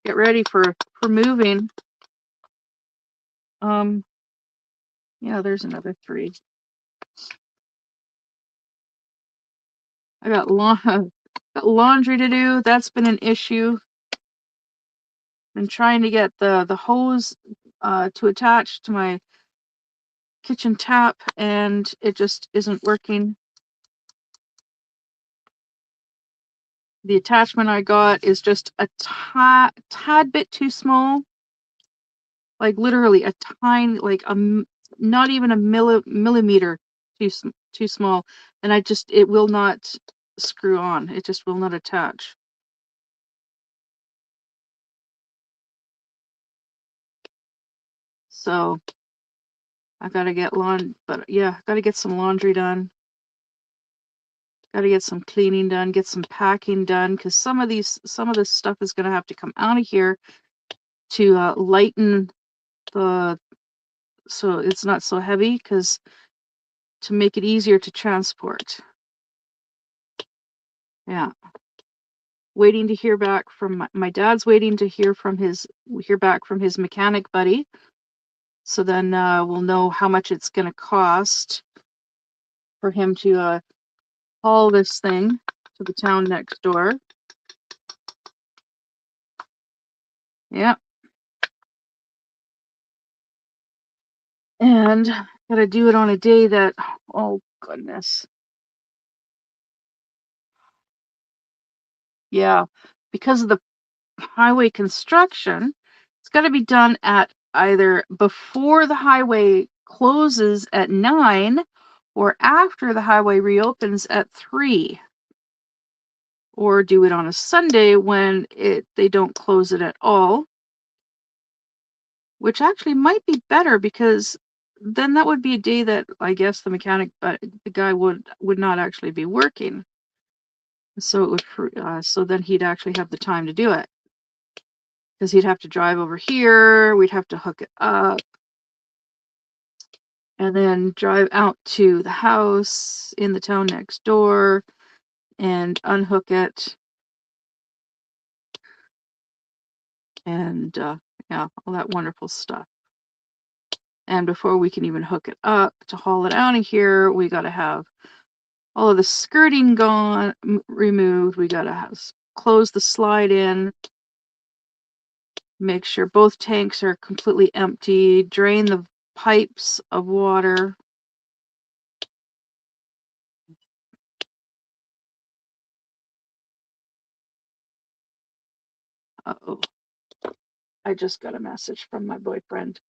get ready for moving. Um yeah, there's another 3. I got got laundry to do. That's been an issue. Been trying to get the hose to attach to my kitchen tap, and it just isn't working. The attachment I got is just a tad bit too small, like literally a tiny, like not even a millimeter too small, and it will not screw on. It just will not attach. So I gotta get but yeah, gotta get some laundry done. Gotta get some cleaning done, get some packing done, because some of this stuff is gonna have to come out of here to lighten the so it's not so heavy, because to make it easier to transport. Yeah. Waiting to hear back from my dad's waiting to hear back from his mechanic buddy. So then we'll know how much it's going to cost for him to haul this thing to the town next door. Yeah. And gotta do it on a day that, oh goodness. Yeah. Because of the highway construction, it's got to be done at either before the highway closes at 9 or after the highway reopens at 3. Or do it on a Sunday when they don't close it at all, which actually might be better because then that would be a day that I guess the guy would not actually be working. So it would so then he'd actually have the time to do it. Because he'd have to drive over here, we'd have to hook it up, and then drive out to the house in the town next door and unhook it. And yeah, all that wonderful stuff. And before we can even hook it up to haul it out of here, we got to have all of the skirting gone, removed. We got to close the slide in, make sure both tanks are completely empty, drain pipes of water. Uh-oh. I just got a message from my boyfriend.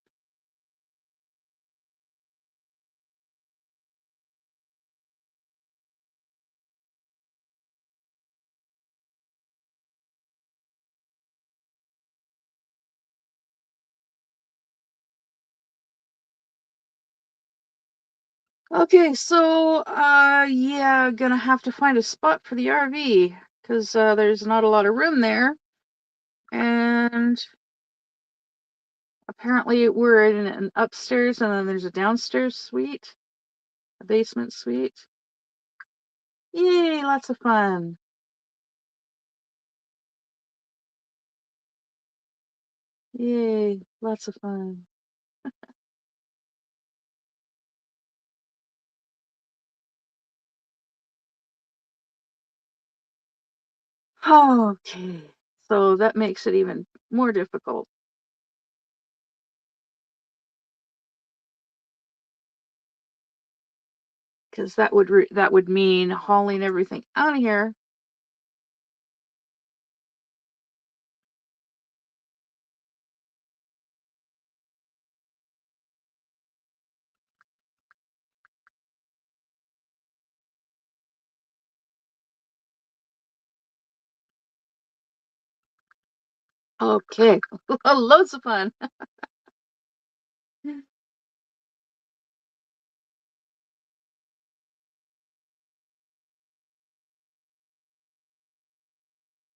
Okay, so yeah, gonna have to find a spot for the RV because there's not a lot of room there, and apparently we're in an upstairs and then there's a downstairs suite, a basement suite. Yay, lots of fun. Yay, lots of fun. Okay, so that makes it even more difficult because that would mean hauling everything out of here. Okay, loads of fun.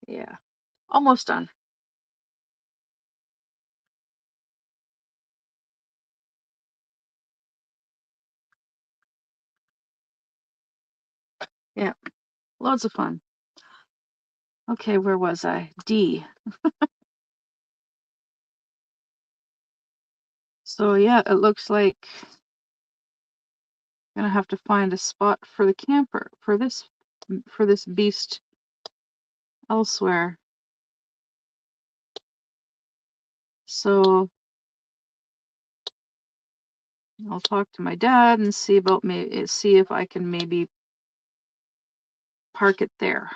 Yeah, almost done. Yeah, loads of fun. Okay, where was I? D. So yeah, it looks like I'm gonna have to find a spot for the camper for this beast elsewhere. So I'll talk to my dad and see if I can maybe park it there.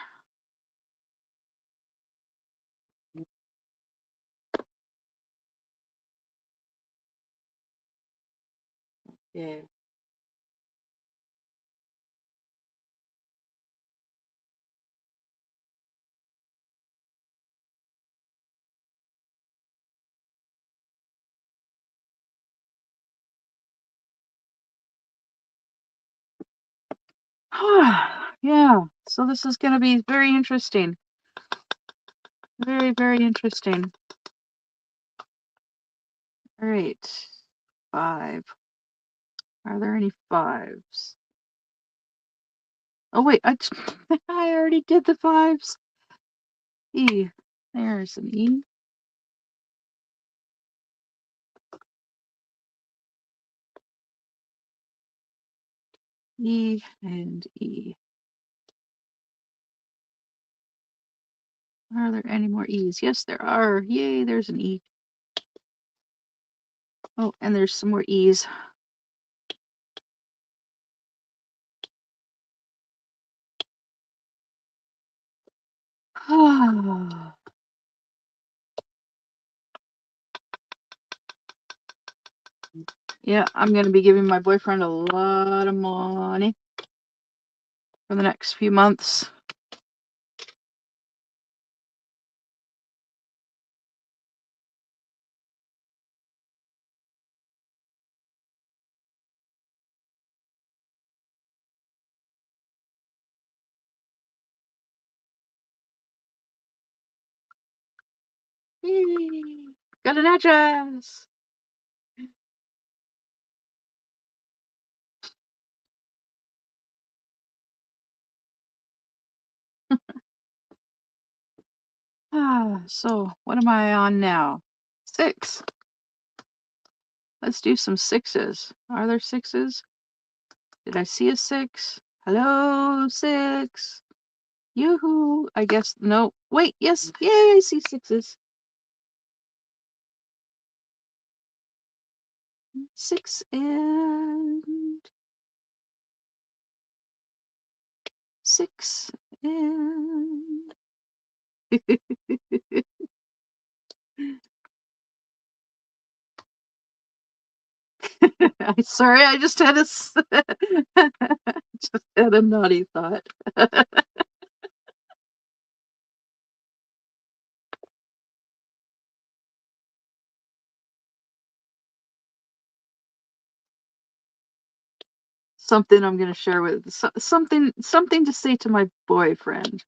Yeah. Yeah. So this is gonna be very interesting. Very, very interesting. All right. 5. Are there any 5s? Oh wait, I already did the 5s. E. There's an E. E and E. Are there any more E's? Yes, there are. Yay, there's an E. Oh, and there's some more E's. Yeah, I'm going to be giving my boyfriend a lot of money for the next few months. Yay! Got an address! So what am I on now? 6. Let's do some 6s. Are there 6s? Did I see a 6? Hello, 6. Yoo-hoo. I guess, no. Wait, yes. Yay, I see 6s. 6 and 6 and sorry, I just had just had a naughty thought. Something I'm gonna share with something to say to my boyfriend.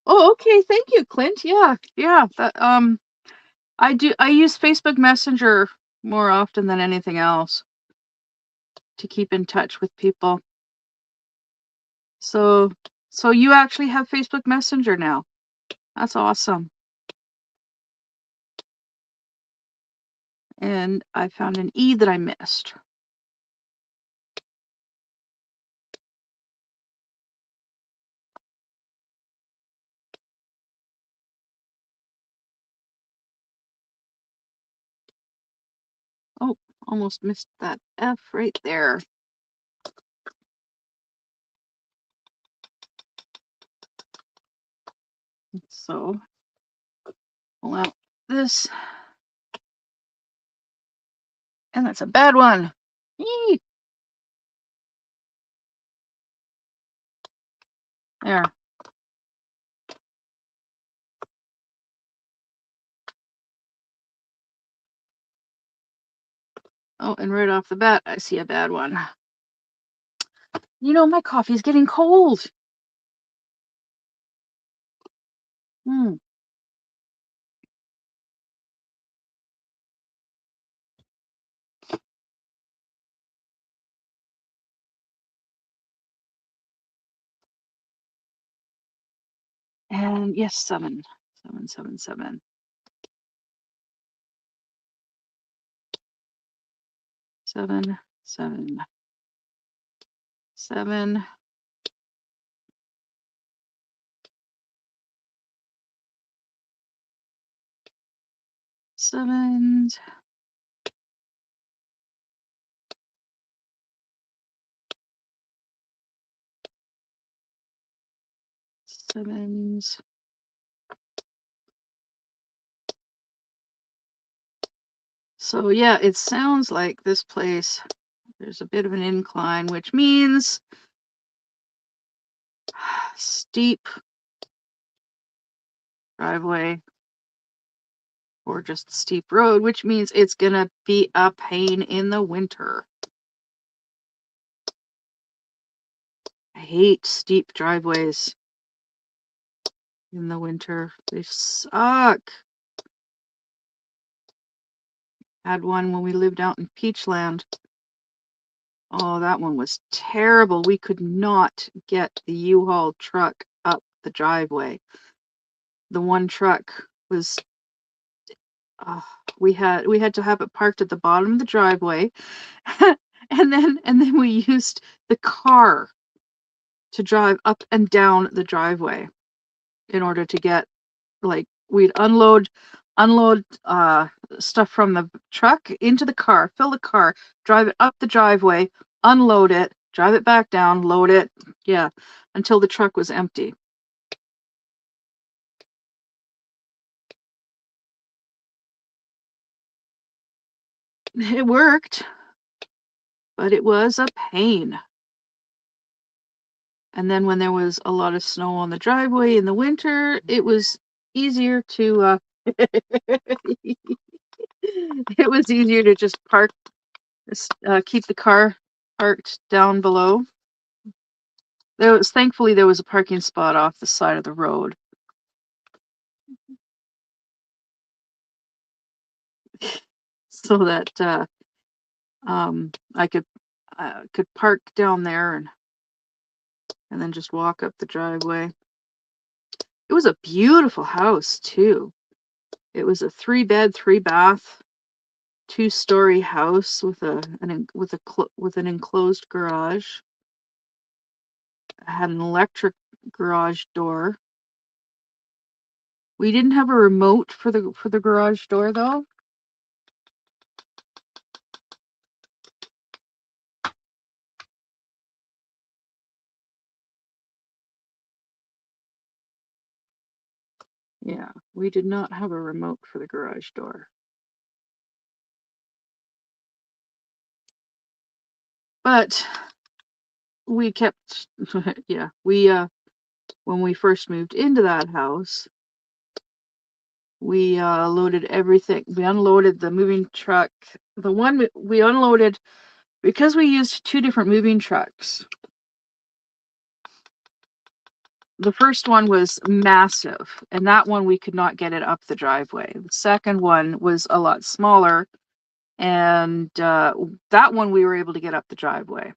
Oh, okay. Thank you, Clint. Yeah, yeah. I use Facebook Messenger more often than anything else to keep in touch with people. So, so you actually have Facebook Messenger now. That's awesome. And I found an E that I missed. Oh, almost missed that F right there. So, pull out this. And that's a bad one. Eee. There. Oh, and right off the bat, I see a bad one. You know, my coffee's getting cold. Hmm. And yes, 7. 7, 7, 7. 7, 7. 7. 7. 7. So yeah, it sounds like this place, there's a bit of an incline, which means steep driveway or just steep road, which means it's gonna be a pain in the winter. I hate steep driveways in the winter. They suck. Had one when we lived out in Peachland. Oh, that one was terrible. We could not get the U-Haul truck up the driveway. The one truck was we had to have it parked at the bottom of the driveway. and then we used the car to drive up and down the driveway in order to get, like, we'd unload stuff from the truck into the car, fill the car, drive it up the driveway, unload it, drive it back down, load it, yeah, until the truck was empty. It worked, but it was a pain. And then when there was a lot of snow on the driveway in the winter, it was easier to it was easier to just keep the car parked down below Thankfully there was a parking spot off the side of the road. So that I could park down there and then just walk up the driveway. It was a beautiful house too. It was a 3-bed, 3-bath, 2-story house with an enclosed garage. It had an electric garage door. We didn't have a remote for the garage door though. Yeah, we did not have a remote for the garage door. But we kept, yeah, when we first moved into that house, we loaded everything. We unloaded the moving truck. The one we unloaded, because we used 2 different moving trucks. The first one was massive, and that one we could not get it up the driveway. The second one was a lot smaller, and that one we were able to get up the driveway.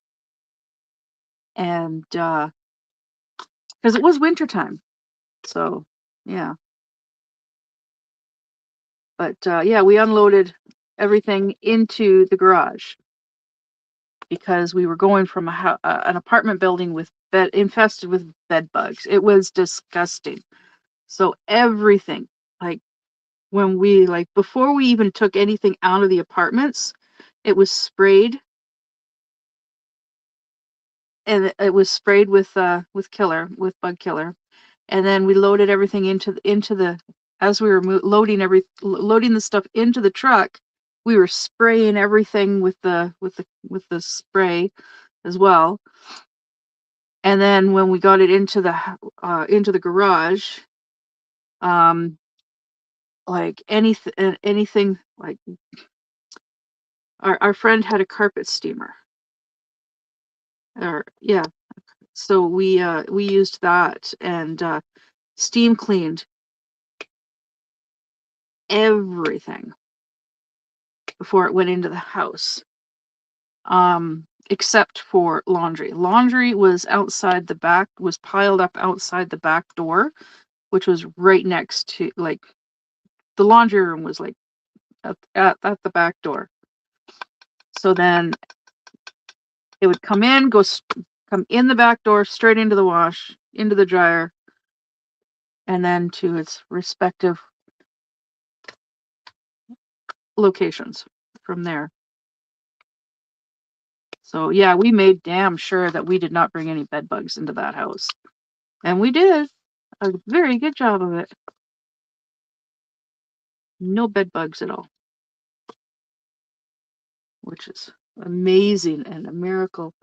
And because it was wintertime. So, yeah. But yeah, we unloaded everything into the garage because we were going from an apartment building with infested with bed bugs. It was disgusting. So everything, like before we even took anything out of the apartments, it was sprayed, and it was sprayed with bug killer. And then we loaded everything into the as we were loading the stuff into the truck, we were spraying everything with the spray as well. And then when we got it into the garage, like anything, like our friend had a carpet steamer, or yeah, so we used that and steam cleaned everything before it went into the house, except for laundry. Laundry was piled up outside the back door, which was right next to, like, the laundry room was like at the back door. So then it would come in the back door, straight into the wash, into the dryer, and then to its respective locations from there. So yeah, we made damn sure that we did not bring any bed bugs into that house. And we did a very good job of it. No bed bugs at all, which is amazing and a miracle.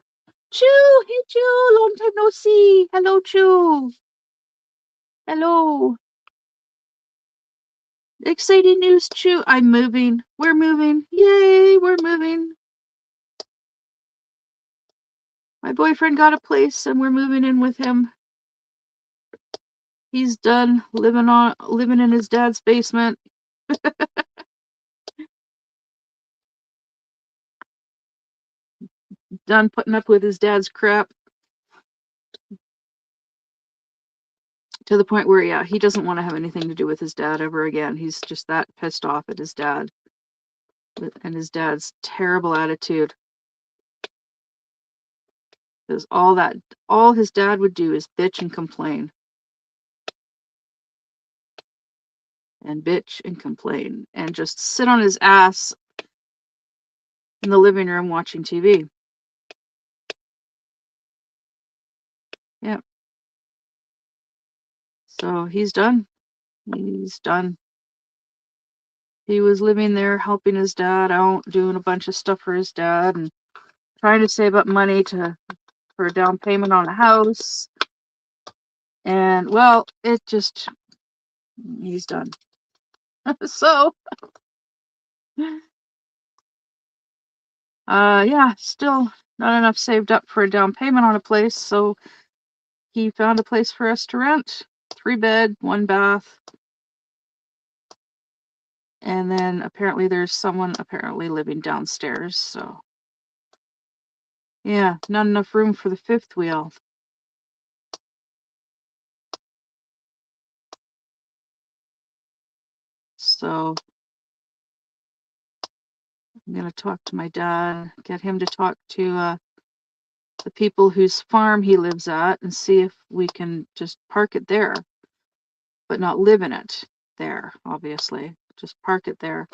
Chew, hey Chew, long time no see. Hello, Chew. Hello. Exciting news, Chew. I'm moving. We're moving. Yay, we're moving. My boyfriend got a place and we're moving in with him. He's done living in his dad's basement. Done putting up with his dad's crap. To the point where, yeah, he doesn't want to have anything to do with his dad ever again. He's just that pissed off at his dad and his dad's terrible attitude. Because all his dad would do is bitch and complain. And bitch and complain. And just sit on his ass in the living room watching TV. Yeah. So he's done. He's done. He was living there helping his dad out, doing a bunch of stuff for his dad, and trying to save up money for a down payment on a house. And well, he's done. So yeah, still not enough saved up for a down payment on a place, so he found a place for us to rent. 3-bed, 1 bath. And then apparently there's someone living downstairs, so yeah, not enough room for the fifth wheel. So I'm gonna talk to my dad, get him to talk to the people whose farm he lives at and see if we can just park it there, but not live in it there, obviously. Just park it there.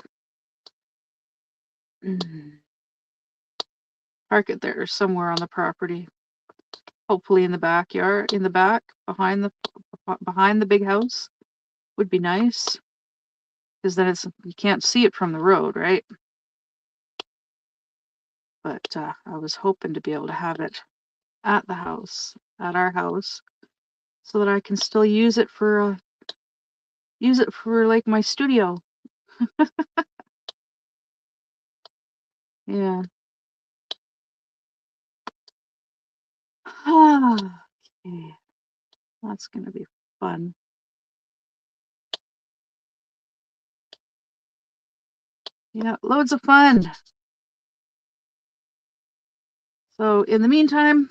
Park it there somewhere on the property. Hopefully in the backyard, in the back, behind the big house would be nice. Because then you can't see it from the road, right? But I was hoping to be able to have it at the house, at our house, so that I can still use it for like my studio. Yeah. Okay. That's gonna be fun. Yeah, loads of fun. So in the meantime,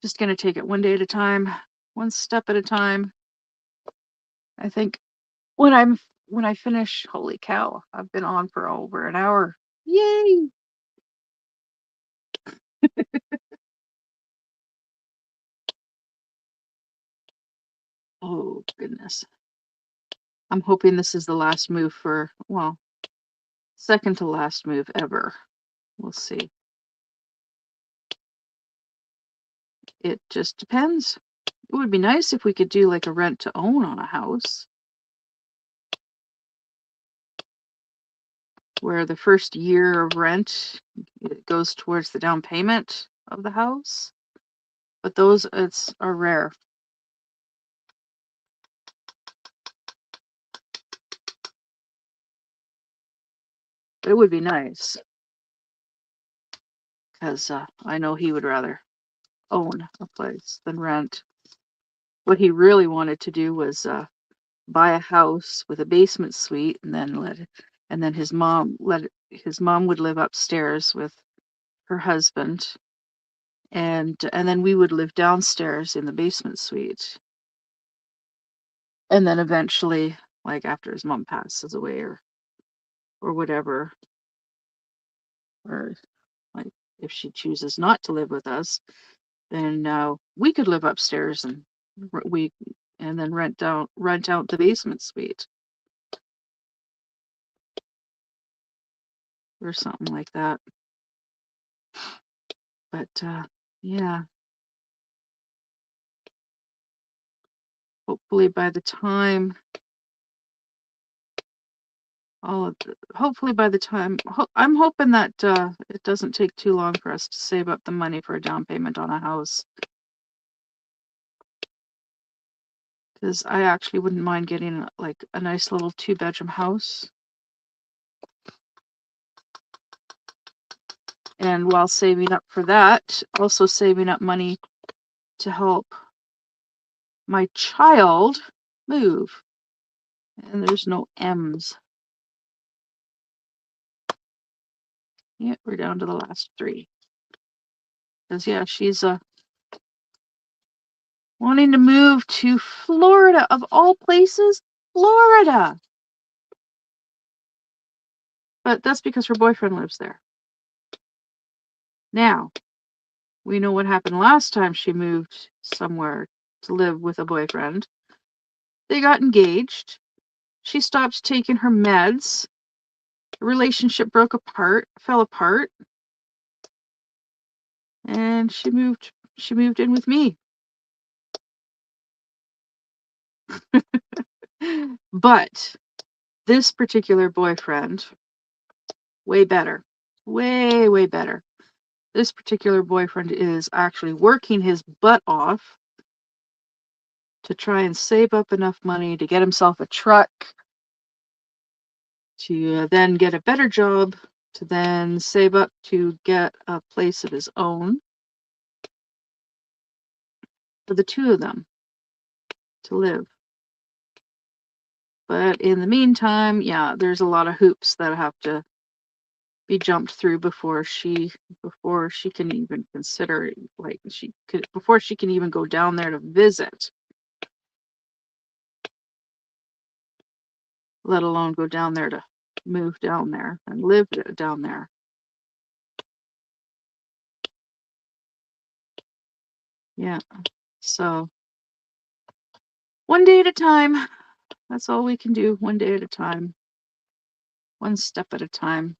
just gonna take it one day at a time, one step at a time. I think when I finish, holy cow, I've been on for over an hour. Yay! Oh goodness. I'm hoping this is the last move well, second to last move ever. We'll see. It just depends. It would be nice if we could do like a rent to own on a house, where the first year of rent it goes towards the down payment of the house. But those are rare. It would be nice because I know he would rather own a place than rent. What he really wanted to do was buy a house with a basement suite, and then his mom would live upstairs with her husband, and then we would live downstairs in the basement suite, and then eventually, like after his mom passes away or whatever, or like if she chooses not to live with us, then we could live upstairs we and then rent out the basement suite or something like that. But yeah, hopefully by the time I'm hoping that it doesn't take too long for us to save up the money for a down payment on a house, because I actually wouldn't mind getting like a nice little 2-bedroom house. And while saving up for that, also saving up money to help my child move. And there's no M's. Yeah, we're down to the last 3. Because yeah, she's wanting to move to Florida, of all places. Florida. But that's because her boyfriend lives there. Now, we know what happened last time she moved somewhere to live with a boyfriend. They got engaged. She stopped taking her meds. The relationship fell apart, and she moved in with me. But this particular boyfriend, way better. Way, way better. This particular boyfriend is actually working his butt off to try and save up enough money to get himself a truck, to then get a better job, to then save up to get a place of his own. for the two of them to live. But in the meantime, yeah, there's a lot of hoops that have to be jumped through before she can even consider, like, before she can even go down there to visit, let alone go down there to move down there and live down there. Yeah. So one day at a time. That's all we can do. One day at a time. One step at a time.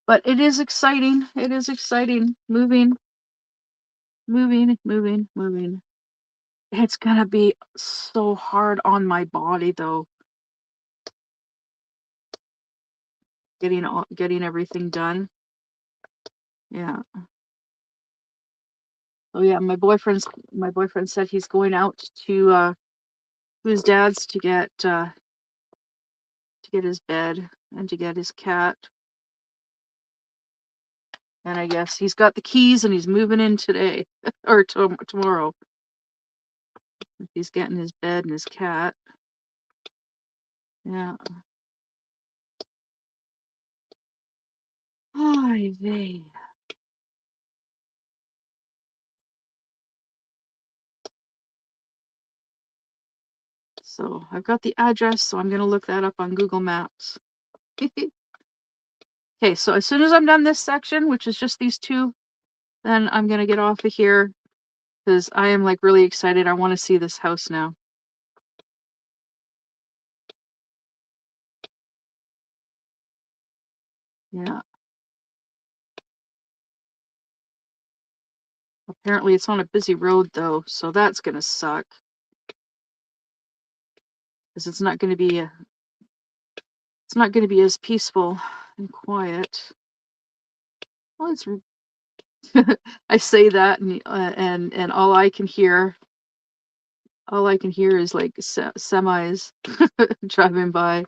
But it is exciting. It is exciting. Moving. It's gonna be so hard on my body though. Getting everything done. Yeah. Oh yeah, my boyfriend said he's going out to his dad's to get his bed and to get his cat. And I guess he's got the keys and he's moving in today or tomorrow. He's getting his bed and his cat. Yeah. Ay vey. So I've got the address, so I'm gonna look that up on Google Maps. Okay, so as soon as I'm done this section, which is just these two, then I'm gonna get off of here because I am like really excited. I want to see this house now. Yeah. Apparently it's on a busy road though, so that's gonna suck. Because it's not gonna be as peaceful and quiet. Well, it's I say that and all I can hear is like semis driving by.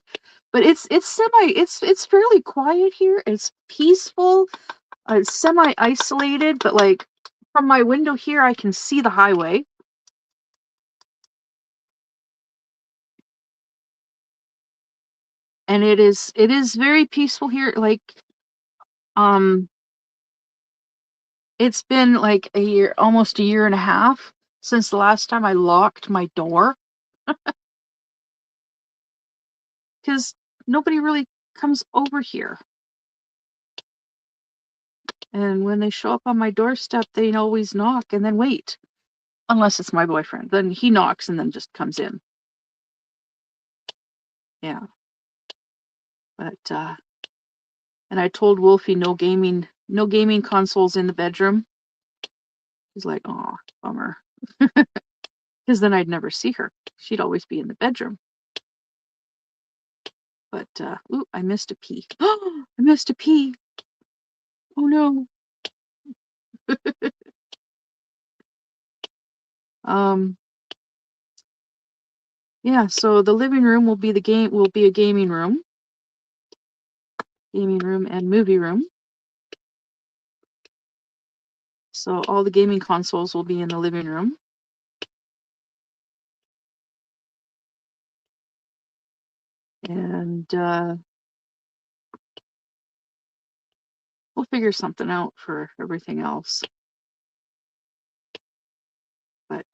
But it's fairly quiet here. It's peaceful. It's semi isolated, but like from my window here I can see the highway. And it is very peaceful here. Like um it's been like almost a year and a half since the last time I locked my door because nobody really comes over here. And when they show up on my doorstep, they always knock and then wait. Unless it's my boyfriend. Then he knocks and then just comes in. Yeah. But and I told Wolfie no gaming consoles in the bedroom. He's like, "Oh, bummer." Because then I'd never see her. She'd always be in the bedroom. But ooh, I missed a pee. I missed a pee. Oh no. Um yeah, so the living room will be a gaming room. Gaming room and movie room. So all the gaming consoles will be in the living room. And we'll figure something out for everything else. But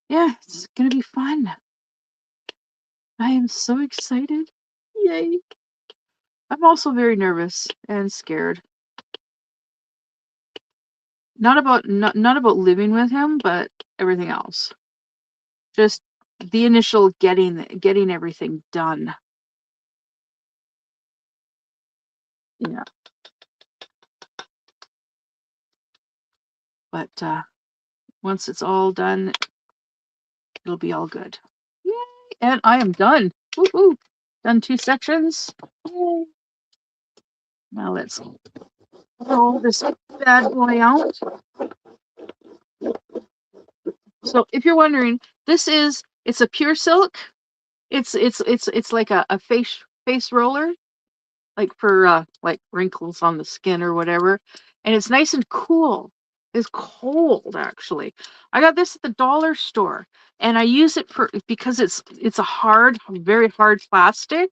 yeah, it's gonna be fun. I am so excited. Yay. I'm also very nervous and scared. Not about living with him, but everything else. Just the initial getting everything done. Yeah. But once it's all done, it'll be all good. Yay! And I am done. Woohoo! Done 2 sections. Yay. Now let's roll this bad boy out. So if you're wondering, this is It's a pure silk. It's like a face roller, like for like wrinkles on the skin or whatever. And it's nice and cool. It's cold actually. I got this at the dollar store and I use it for because it's a hard, very hard plastic.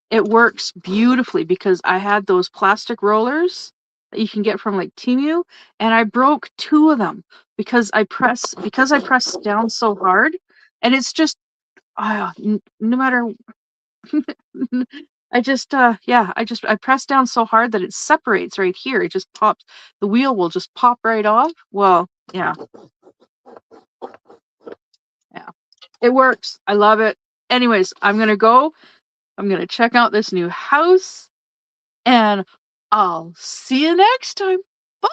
It works beautifully because I had those plastic rollers that you can get from like Temu, and I broke two of them because I press down so hard, and it's just no matter. I press down so hard that it separates right here. It just pops. The wheel will just pop right off. Well, yeah, yeah, it works. I love it. Anyways, I'm gonna go. I'm gonna check out this new house. And I'll see you next time. Bye.